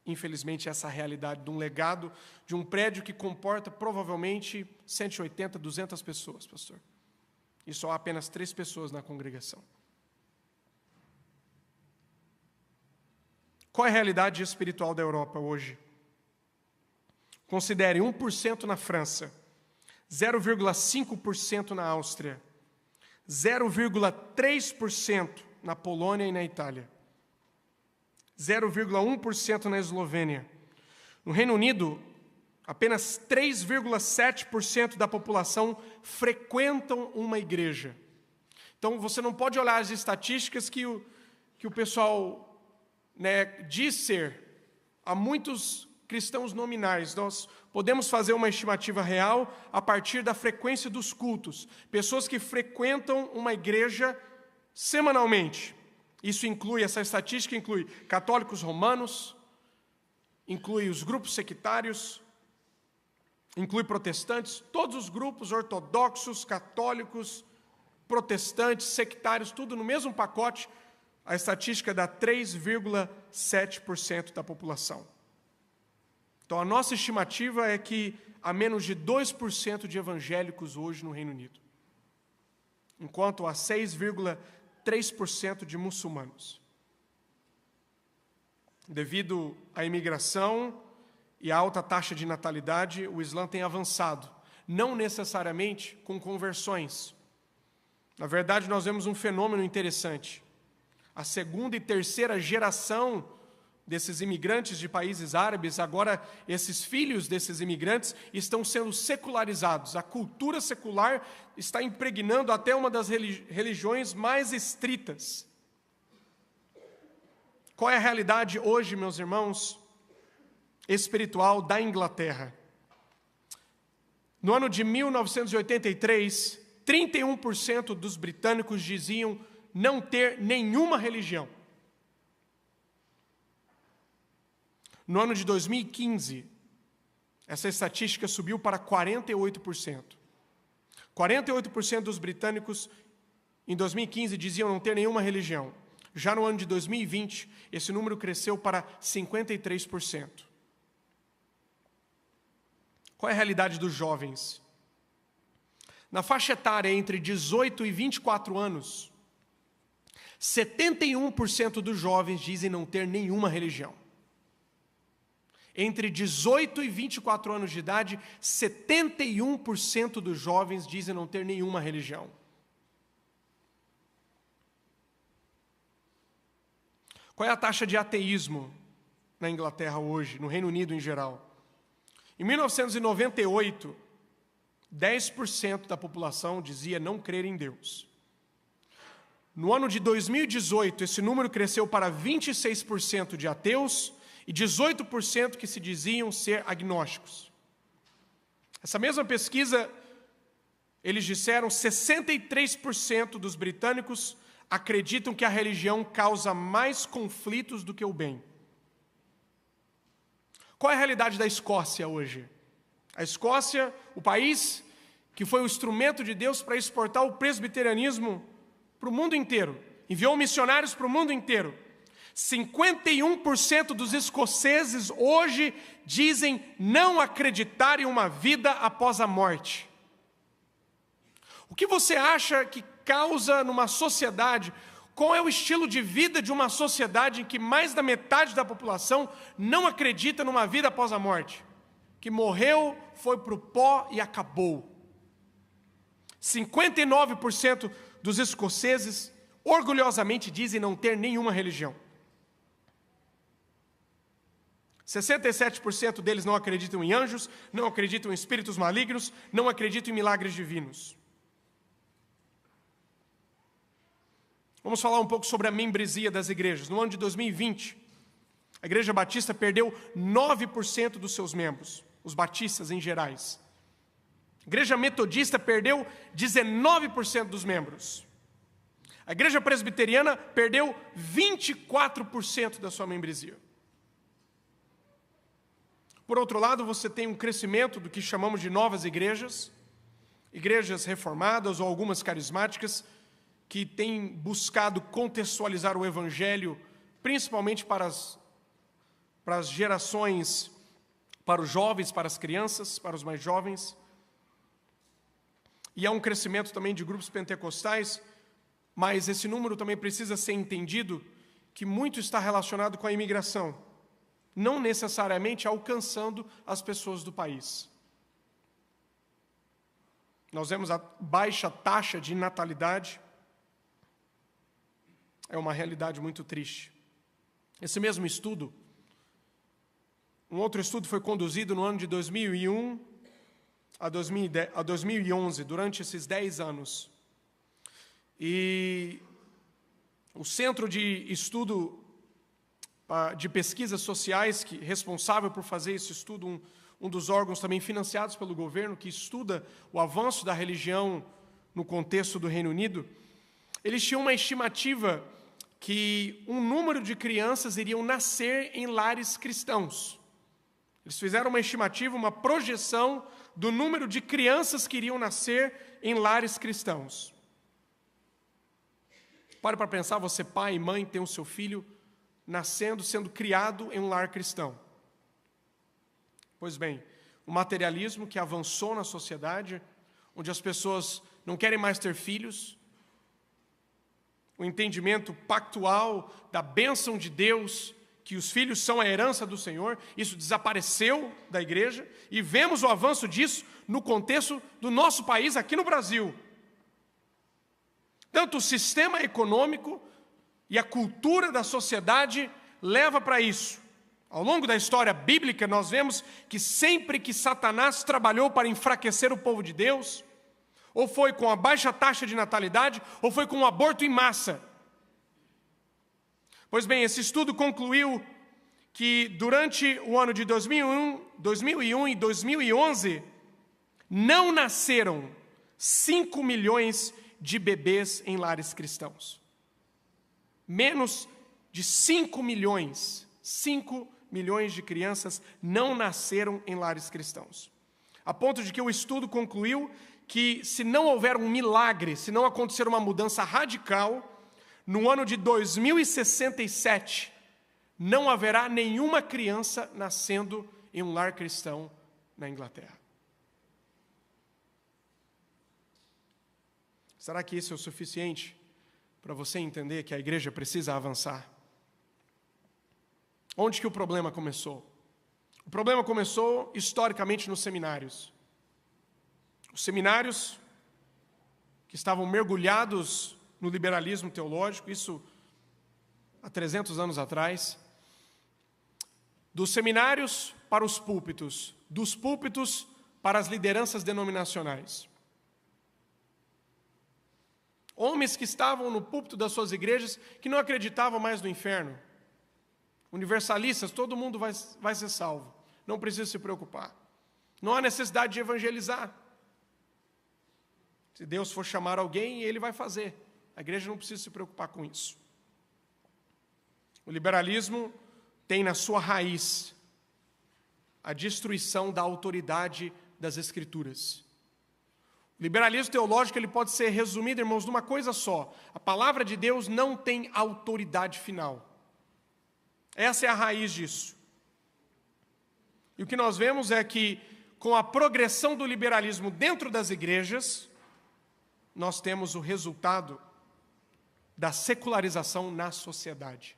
Infelizmente, essa é a realidade de um legado, de um prédio que comporta provavelmente 180, 200 pessoas, pastor. E só há apenas 3 pessoas na congregação. Qual é a realidade espiritual da Europa hoje? Considere 1% na França, 0,5% na Áustria, 0,3% na Polônia e na Itália, 0,1% na Eslovênia. No Reino Unido, apenas 3,7% da população frequentam uma igreja. Então, você não pode olhar as estatísticas que o pessoal diz ser. Há muitos cristãos nominais. Nós podemos fazer uma estimativa real a partir da frequência dos cultos. Pessoas que frequentam uma igreja semanalmente. Essa estatística inclui católicos romanos, inclui os grupos sectários, inclui protestantes, todos os grupos ortodoxos, católicos, protestantes, sectários, tudo no mesmo pacote. A estatística dá 3,7% da população. Então, a nossa estimativa é que há menos de 2% de evangélicos hoje no Reino Unido, enquanto há 6,3% de muçulmanos. Devido à imigração e à alta taxa de natalidade, o Islã tem avançado, não necessariamente com conversões. Na verdade, nós vemos um fenômeno interessante. A segunda e terceira geração desses imigrantes de países árabes, agora esses filhos desses imigrantes estão sendo secularizados. A cultura secular está impregnando até uma das religiões mais estritas. Qual é a realidade hoje, meus irmãos, espiritual da Inglaterra? No ano de 1983, 31% dos britânicos diziam não ter nenhuma religião. No ano de 2015, essa estatística subiu para 48%. 48% dos britânicos em 2015 diziam não ter nenhuma religião. Já no ano de 2020, esse número cresceu para 53%. Qual é a realidade dos jovens? Na faixa etária entre 18 e 24 anos, 71% dos jovens dizem não ter nenhuma religião. Entre 18 e 24 anos de idade, 71% dos jovens dizem não ter nenhuma religião. Qual é a taxa de ateísmo na Inglaterra hoje, no Reino Unido em geral? Em 1998, 10% da população dizia não crer em Deus. No ano de 2018, esse número cresceu para 26% de ateus e 18% que se diziam ser agnósticos. Essa mesma pesquisa, eles disseram 63% dos britânicos acreditam que a religião causa mais conflitos do que o bem. Qual é a realidade da Escócia hoje? A Escócia, o país que foi o instrumento de Deus para exportar o presbiterianismo para o mundo inteiro, enviou missionários para o mundo inteiro. 51% dos escoceses hoje dizem não acreditar em uma vida após a morte. O que você acha que causa numa sociedade? Qual é o estilo de vida de uma sociedade em que mais da metade da população não acredita numa vida após a morte? Que morreu, foi para o pó e acabou. 59% dos escoceses orgulhosamente dizem não ter nenhuma religião. 67% deles não acreditam em anjos, não acreditam em espíritos malignos, não acreditam em milagres divinos. Vamos falar um pouco sobre a membresia das igrejas. No ano de 2020, a Igreja Batista perdeu 9% dos seus membros, os batistas em gerais. A Igreja Metodista perdeu 19% dos membros. A Igreja Presbiteriana perdeu 24% da sua membresia. Por outro lado, você tem um crescimento do que chamamos de novas igrejas, igrejas reformadas ou algumas carismáticas, que têm buscado contextualizar o Evangelho, principalmente para as gerações, para os jovens, para as crianças, para os mais jovens. E há um crescimento também de grupos pentecostais, mas esse número também precisa ser entendido que muito está relacionado com a imigração, não necessariamente alcançando as pessoas do país. Nós vemos a baixa taxa de natalidade, é uma realidade muito triste. Esse mesmo estudo, um outro estudo foi conduzido no ano de 2001 a 2011, durante esses 10 anos. E o Centro de Estudo de Pesquisas Sociais, que é responsável por fazer esse estudo, um dos órgãos também financiados pelo governo, que estuda o avanço da religião no contexto do Reino Unido, eles tinham uma estimativa que um número de crianças iriam nascer em lares cristãos. Eles fizeram uma estimativa, uma projeção do número de crianças que iriam nascer em lares cristãos. Pare para pensar, você pai e mãe tem o seu filho nascendo, sendo criado em um lar cristão. Pois bem, o materialismo que avançou na sociedade, onde as pessoas não querem mais ter filhos, o entendimento pactual da bênção de Deus, que os filhos são a herança do Senhor, isso desapareceu da igreja, e vemos o avanço disso no contexto do nosso país, aqui no Brasil. Tanto o sistema econômico e a cultura da sociedade leva para isso. Ao longo da história bíblica, nós vemos que sempre que Satanás trabalhou para enfraquecer o povo de Deus, ou foi com a baixa taxa de natalidade, ou foi com o aborto em massa. Pois bem, esse estudo concluiu que durante o ano de 2001 e 2011, não nasceram 5 milhões de bebês em lares cristãos. Menos de 5 milhões de crianças não nasceram em lares cristãos. A ponto de que o estudo concluiu que se não houver um milagre, se não acontecer uma mudança radical, no ano de 2067, não haverá nenhuma criança nascendo em um lar cristão na Inglaterra. Será que isso é o suficiente para você entender que a igreja precisa avançar? Onde que o problema começou? O problema começou historicamente nos seminários. Os seminários que estavam mergulhados no liberalismo teológico, isso há 300 anos atrás. Dos seminários para os púlpitos, dos púlpitos para as lideranças denominacionais. Homens que estavam no púlpito das suas igrejas, que não acreditavam mais no inferno. Universalistas, todo mundo vai ser salvo. Não precisa se preocupar. Não há necessidade de evangelizar. Se Deus for chamar alguém, Ele vai fazer. A igreja não precisa se preocupar com isso. O liberalismo tem na sua raiz a destruição da autoridade das Escrituras. O liberalismo teológico ele pode ser resumido, irmãos, numa coisa só. A palavra de Deus não tem autoridade final. Essa é a raiz disso. E o que nós vemos é que, com a progressão do liberalismo dentro das igrejas, nós temos o resultado da secularização na sociedade.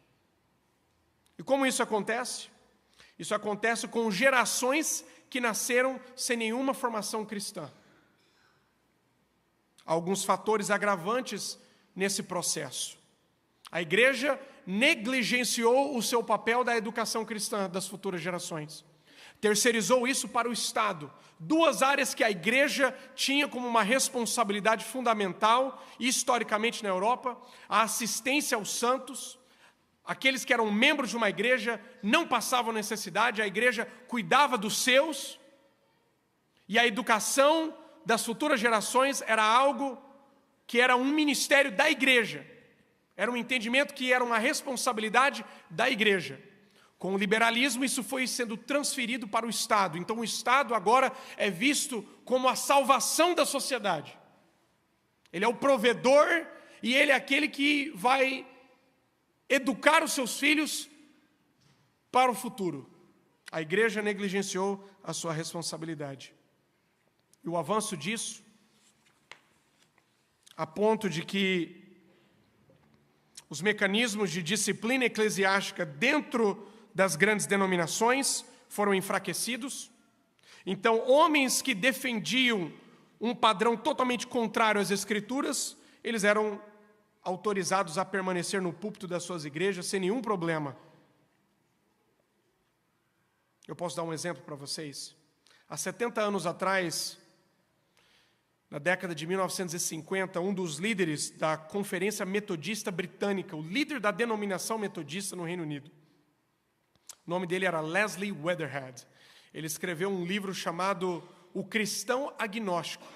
E como isso acontece? Isso acontece com gerações que nasceram sem nenhuma formação cristã. Há alguns fatores agravantes nesse processo. A igreja negligenciou o seu papel da educação cristã das futuras gerações. Terceirizou isso para o Estado. Duas áreas que a igreja tinha como uma responsabilidade fundamental, historicamente na Europa: a assistência aos santos. Aqueles que eram membros de uma igreja não passavam necessidade, a igreja cuidava dos seus, e a educação das futuras gerações era algo que era um ministério da igreja, era um entendimento que era uma responsabilidade da igreja. Com o liberalismo, isso foi sendo transferido para o Estado. Então, o Estado agora é visto como a salvação da sociedade. Ele é o provedor e ele é aquele que vai educar os seus filhos para o futuro. A igreja negligenciou a sua responsabilidade. E o avanço disso, a ponto de que os mecanismos de disciplina eclesiástica dentro das grandes denominações foram enfraquecidos. Então, homens que defendiam um padrão totalmente contrário às Escrituras, eles eram autorizados a permanecer no púlpito das suas igrejas sem nenhum problema. Eu posso dar um exemplo para vocês. Há 70 anos atrás, na década de 1950, um dos líderes da Conferência Metodista Britânica, o líder da denominação metodista no Reino Unido, o nome dele era Leslie Weatherhead. Ele escreveu um livro chamado O Cristão Agnóstico.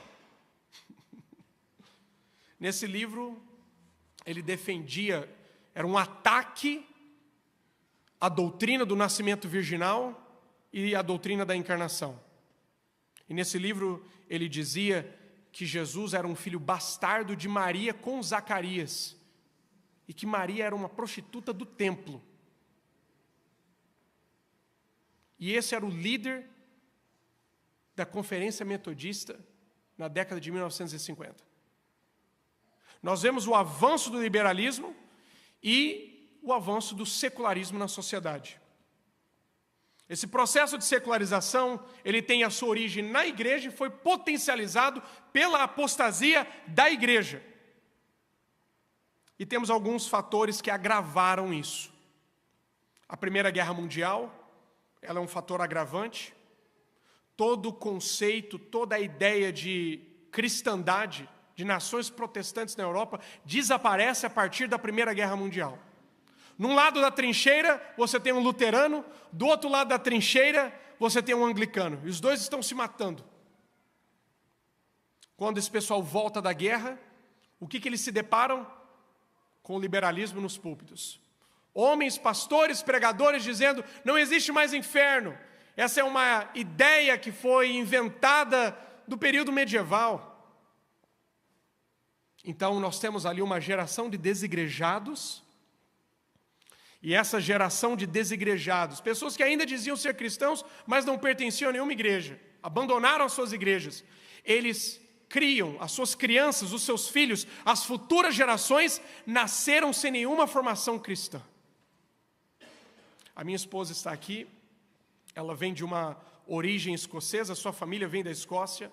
Nesse livro, ele defendia, era um ataque à doutrina do nascimento virginal e à doutrina da encarnação. E nesse livro, ele dizia que Jesus era um filho bastardo de Maria com Zacarias, e que Maria era uma prostituta do templo. E esse era o líder da Conferência Metodista na década de 1950. Nós vemos o avanço do liberalismo e o avanço do secularismo na sociedade. Esse processo de secularização, ele tem a sua origem na igreja e foi potencializado pela apostasia da igreja. E temos alguns fatores que agravaram isso. A Primeira Guerra Mundial, ela é um fator agravante. Todo o conceito, toda a ideia de cristandade, de nações protestantes na Europa, desaparece a partir da Primeira Guerra Mundial. Num lado da trincheira, você tem um luterano, do outro lado da trincheira, você tem um anglicano. E os dois estão se matando. Quando esse pessoal volta da guerra, o que eles se deparam? Com o liberalismo nos púlpitos. Homens, pastores, pregadores dizendo, não existe mais inferno. Essa é uma ideia que foi inventada do período medieval. Então, nós temos ali uma geração de desigrejados. E essa geração de desigrejados, pessoas que ainda diziam ser cristãos, mas não pertenciam a nenhuma igreja, abandonaram as suas igrejas. Eles criam as suas crianças, os seus filhos, as futuras gerações, nasceram sem nenhuma formação cristã. A minha esposa está aqui, ela vem de uma origem escocesa, sua família vem da Escócia.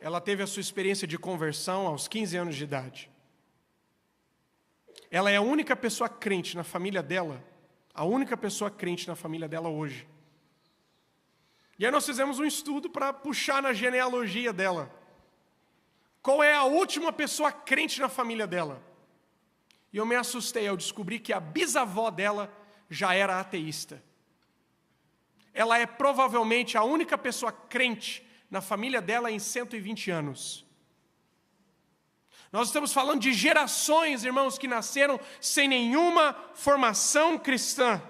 Ela teve a sua experiência de conversão aos 15 anos de idade. Ela é a única pessoa crente na família dela, a única pessoa crente na família dela hoje. E aí nós fizemos um estudo para puxar na genealogia dela. Qual é a última pessoa crente na família dela? E eu me assustei ao descobrir que a bisavó dela já era ateísta. Ela é provavelmente a única pessoa crente na família dela em 120 anos. Nós estamos falando de gerações, irmãos, que nasceram sem nenhuma formação cristã.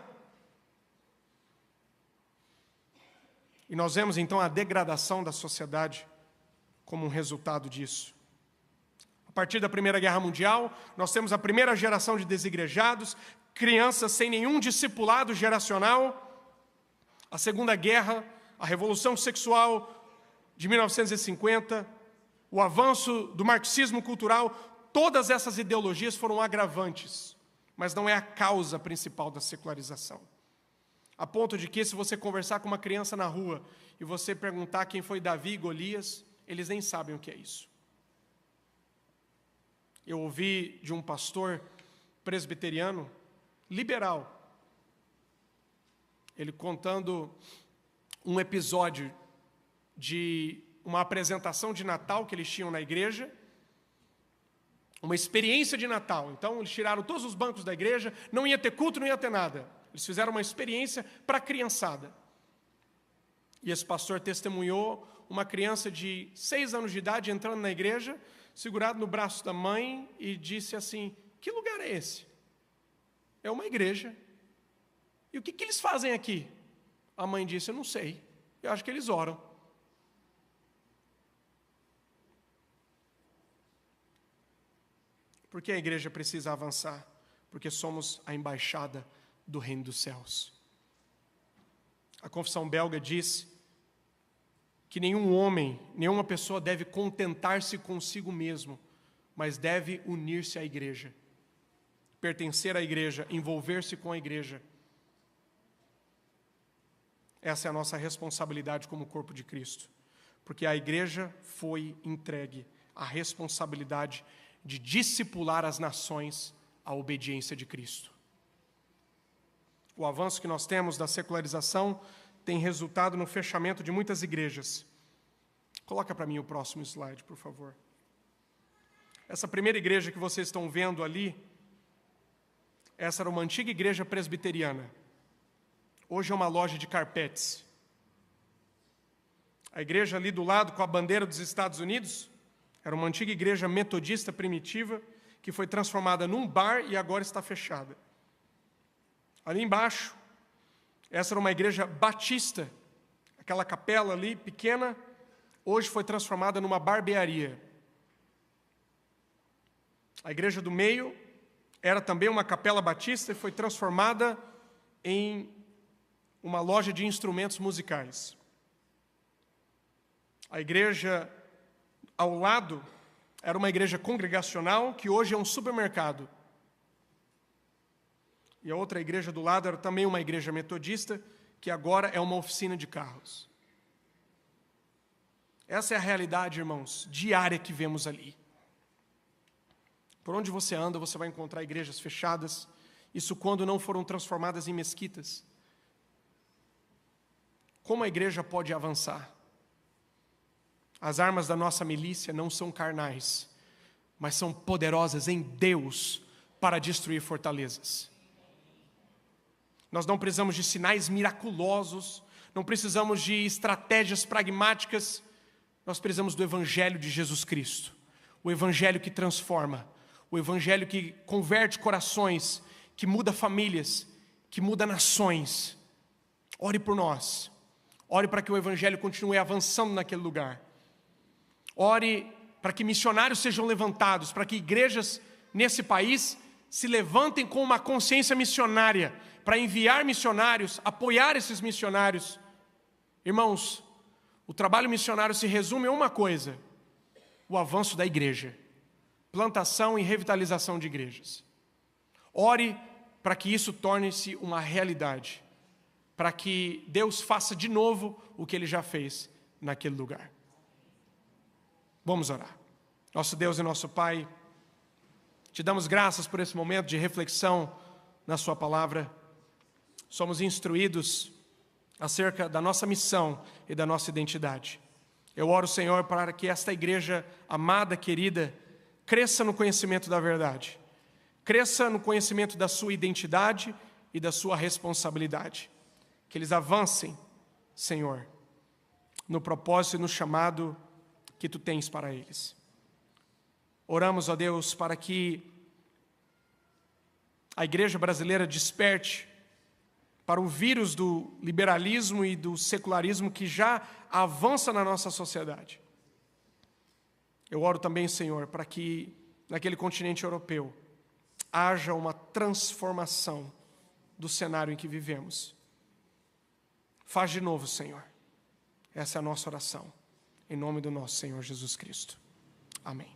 E nós vemos então a degradação da sociedade como um resultado disso. A partir da Primeira Guerra Mundial, nós temos a primeira geração de desigrejados, crianças sem nenhum discipulado geracional. A Segunda Guerra, a Revolução Sexual de 1950, o avanço do marxismo cultural, todas essas ideologias foram agravantes, mas não é a causa principal da secularização. A ponto de que, se você conversar com uma criança na rua e você perguntar quem foi Davi e Golias, eles nem sabem o que é isso. Eu ouvi de um pastor presbiteriano, liberal, ele contando um episódio de uma apresentação de Natal que eles tinham na igreja, uma experiência de Natal. Então, eles tiraram todos os bancos da igreja, não ia ter culto, não ia ter nada. Eles fizeram uma experiência para a criançada. E esse pastor testemunhou uma criança de 6 anos de idade entrando na igreja, segurado no braço da mãe, e disse assim, que lugar é esse? É uma igreja. E o que eles fazem aqui? A mãe disse, eu não sei, eu acho que eles oram. Por que a igreja precisa avançar? Porque somos a embaixada do reino dos céus. A confissão belga diz que nenhum homem, nenhuma pessoa deve contentar-se consigo mesmo, mas deve unir-se à igreja, pertencer à igreja, envolver-se com a igreja. Essa é a nossa responsabilidade como corpo de Cristo, porque a igreja foi entregue à responsabilidade de discipular as nações à obediência de Cristo. O avanço que nós temos da secularização tem resultado no fechamento de muitas igrejas. Coloca para mim o próximo slide, por favor. Essa primeira igreja que vocês estão vendo ali, essa era uma antiga igreja presbiteriana. Hoje é uma loja de carpetes. A igreja ali do lado, com a bandeira dos Estados Unidos, era uma antiga igreja metodista primitiva, que foi transformada num bar e agora está fechada. Ali embaixo, essa era uma igreja batista, aquela capela ali, pequena, hoje foi transformada numa barbearia. A igreja do meio era também uma capela batista e foi transformada em uma loja de instrumentos musicais. A igreja ao lado era uma igreja congregacional, que hoje é um supermercado. E a outra igreja do lado era também uma igreja metodista, que agora é uma oficina de carros. Essa é a realidade, irmãos, diária que vemos ali. Por onde você anda, você vai encontrar igrejas fechadas, Isso quando não foram transformadas em mesquitas. Como a igreja pode avançar? As armas da nossa milícia não são carnais, mas são poderosas em Deus para destruir fortalezas. Nós não precisamos de sinais miraculosos, não precisamos de estratégias pragmáticas, nós precisamos do Evangelho de Jesus Cristo. O Evangelho que transforma, o Evangelho que converte corações, que muda famílias, que muda nações. Ore por nós. Ore para que o Evangelho continue avançando naquele lugar. Ore para que missionários sejam levantados, para que igrejas nesse país se levantem com uma consciência missionária, para enviar missionários, apoiar esses missionários. Irmãos, o trabalho missionário se resume a uma coisa: o avanço da igreja, plantação e revitalização de igrejas. Ore para que isso torne-se uma realidade, para que Deus faça de novo o que Ele já fez naquele lugar. Vamos orar. Nosso Deus e nosso Pai, te damos graças por esse momento de reflexão na Sua palavra. Somos instruídos acerca da nossa missão e da nossa identidade. Eu oro, Senhor, para que esta igreja amada, querida, cresça no conhecimento da verdade, cresça no conhecimento da sua identidade e da sua responsabilidade. Que eles avancem, Senhor, no propósito e no chamado que Tu tens para eles. Oramos, ó Deus, para que a igreja brasileira desperte para o vírus do liberalismo e do secularismo que já avança na nossa sociedade. Eu oro também, Senhor, para que naquele continente europeu haja uma transformação do cenário em que vivemos. Faz de novo, Senhor. Essa é a nossa oração. Em nome do nosso Senhor Jesus Cristo. Amém.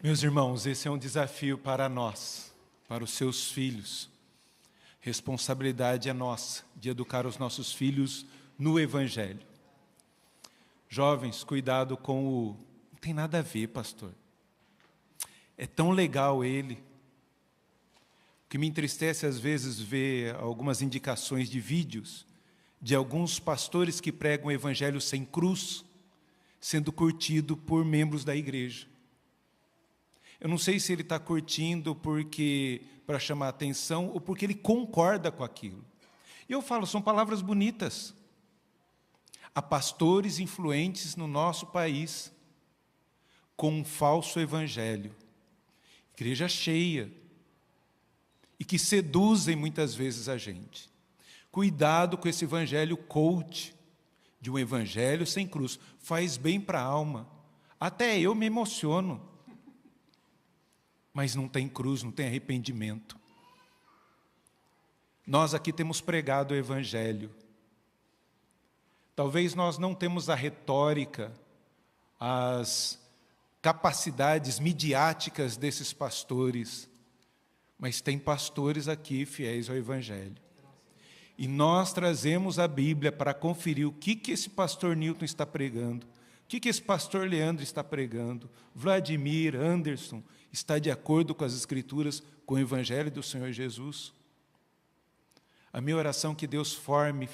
Meus irmãos, esse é um desafio para nós, para os seus filhos. Responsabilidade é nossa de educar os nossos filhos no Evangelho. Jovens, cuidado com o... Não tem nada a ver, pastor. É tão legal ele. O que me entristece às vezes ver algumas indicações de vídeos de alguns pastores que pregam o Evangelho sem cruz, sendo curtido por membros da igreja. Eu não sei se ele está curtindo para chamar atenção ou porque ele concorda com aquilo. E eu falo, são palavras bonitas. Há pastores influentes no nosso país com um falso evangelho, igreja cheia, e que seduzem muitas vezes a gente. Cuidado com esse evangelho coach, de um evangelho sem cruz. Faz bem para a alma. Até eu me emociono. Mas não tem cruz, não tem arrependimento. Nós aqui temos pregado o Evangelho. Talvez nós não temos a retórica, as capacidades midiáticas desses pastores, mas tem pastores aqui fiéis ao Evangelho. E nós trazemos a Bíblia para conferir o que esse pastor Newton está pregando, o que esse pastor Leandro está pregando, Vladimir, Anderson, está de acordo com as Escrituras, com o Evangelho do Senhor Jesus? A minha oração é que Deus forme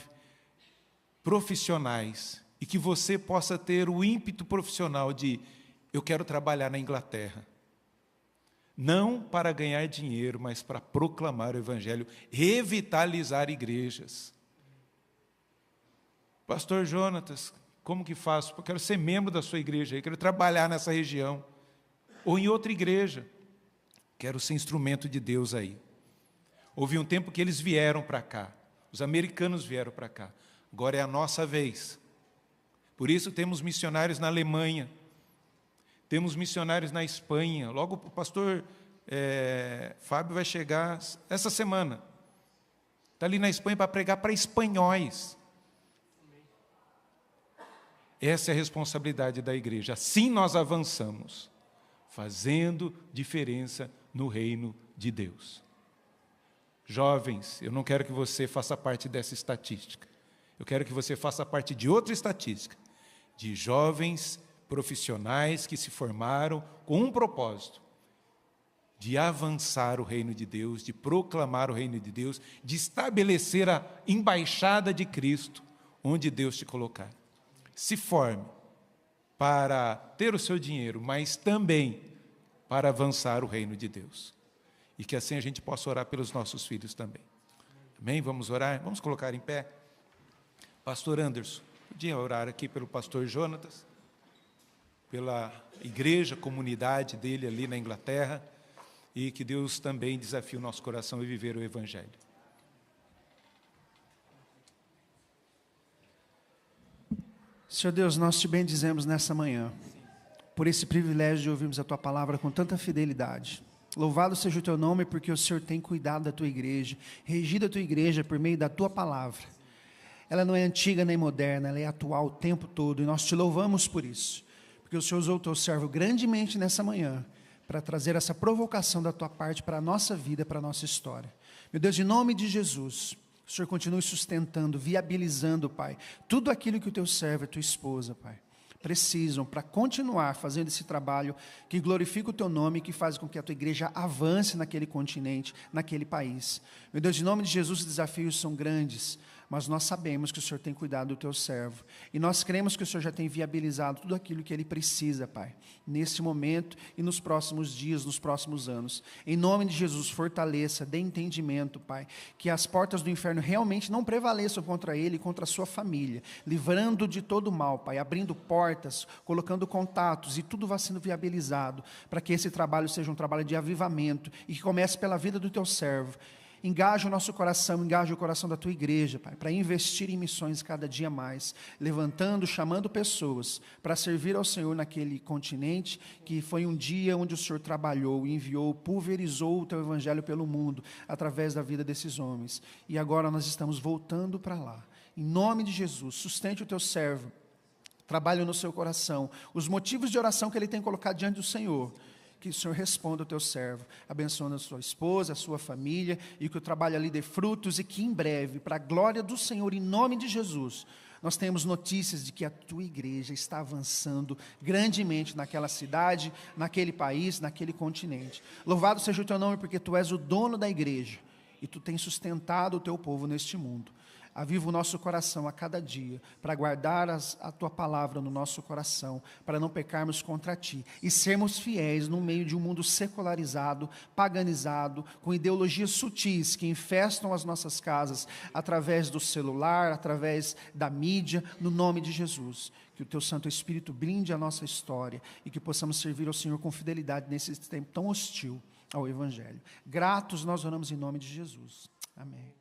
profissionais e que você possa ter o ímpeto profissional de eu quero trabalhar na Inglaterra. Não para ganhar dinheiro, mas para proclamar o Evangelho, revitalizar igrejas. Pastor Jonatas, como que faço? Eu quero ser membro da sua igreja, eu quero trabalhar nessa região. Ou em outra igreja. Quero ser instrumento de Deus aí. Houve um tempo que eles vieram para cá. Os americanos vieram para cá. Agora é a nossa vez. Por isso temos missionários na Alemanha. Temos missionários na Espanha. Logo o pastor Fábio vai chegar essa semana. Está ali na Espanha para pregar para espanhóis. Essa é a responsabilidade da igreja. Assim nós avançamos, fazendo diferença no reino de Deus. Jovens, eu não quero que você faça parte dessa estatística. Eu quero que você faça parte de outra estatística, de jovens profissionais que se formaram com um propósito, de avançar o reino de Deus, de proclamar o reino de Deus, de estabelecer a embaixada de Cristo onde Deus te colocar. Se forme para ter o seu dinheiro, mas também para avançar o reino de Deus. E que assim a gente possa orar pelos nossos filhos também. Amém? Vamos orar? Vamos colocar em pé. Pastor Anderson, podia orar aqui pelo pastor Jonatas, pela igreja, comunidade dele ali na Inglaterra, e que Deus também desafie o nosso coração a viver o Evangelho. Senhor Deus, nós te bendizemos nessa manhã, por esse privilégio de ouvirmos a Tua palavra com tanta fidelidade. Louvado seja o Teu nome, porque o Senhor tem cuidado da Tua igreja, regido a Tua igreja por meio da Tua palavra. Ela não é antiga nem moderna, ela é atual o tempo todo, e nós te louvamos por isso, porque o Senhor usou o Teu servo grandemente nessa manhã, para trazer essa provocação da Tua parte para a nossa vida, para a nossa história. Meu Deus, em nome de Jesus, o Senhor continue sustentando, viabilizando, Pai, tudo aquilo que o Teu servo e a Tua esposa, Pai, precisam para continuar fazendo esse trabalho que glorifica o Teu nome e que faz com que a Tua igreja avance naquele continente, naquele país. Meu Deus, em nome de Jesus, os desafios são grandes, mas nós sabemos que o Senhor tem cuidado do Teu servo, e nós cremos que o Senhor já tem viabilizado tudo aquilo que ele precisa, Pai, nesse momento e nos próximos dias, nos próximos anos. Em nome de Jesus, fortaleça, dê entendimento, Pai, que as portas do inferno realmente não prevaleçam contra ele e contra a sua família, livrando de todo mal, Pai, abrindo portas, colocando contatos, e tudo vai sendo viabilizado, para que esse trabalho seja um trabalho de avivamento, e que comece pela vida do Teu servo. Engaja o nosso coração, engaja o coração da Tua igreja, Pai, para investir em missões cada dia mais, levantando, chamando pessoas para servir ao Senhor naquele continente, que foi um dia onde o Senhor trabalhou, enviou, pulverizou o Teu Evangelho pelo mundo, através da vida desses homens. E agora nós estamos voltando para lá. Em nome de Jesus, sustente o Teu servo, trabalhe no seu coração, os motivos de oração que ele tem colocado diante do Senhor, que o Senhor responda ao Teu servo, abençoando a sua esposa, a sua família, e que o trabalho ali dê frutos, e que em breve, para a glória do Senhor, em nome de Jesus, nós temos notícias de que a Tua igreja está avançando grandemente naquela cidade, naquele país, naquele continente. Louvado seja o Teu nome, porque Tu és o dono da igreja, e Tu tens sustentado o Teu povo neste mundo. Aviva o nosso coração a cada dia, para guardar a Tua palavra no nosso coração, para não pecarmos contra Ti, e sermos fiéis no meio de um mundo secularizado, paganizado, com ideologias sutis que infestam as nossas casas, através do celular, através da mídia, no nome de Jesus. Que o Teu Santo Espírito blinde a nossa história, e que possamos servir ao Senhor com fidelidade nesse tempo tão hostil ao Evangelho. Gratos nós oramos em nome de Jesus. Amém.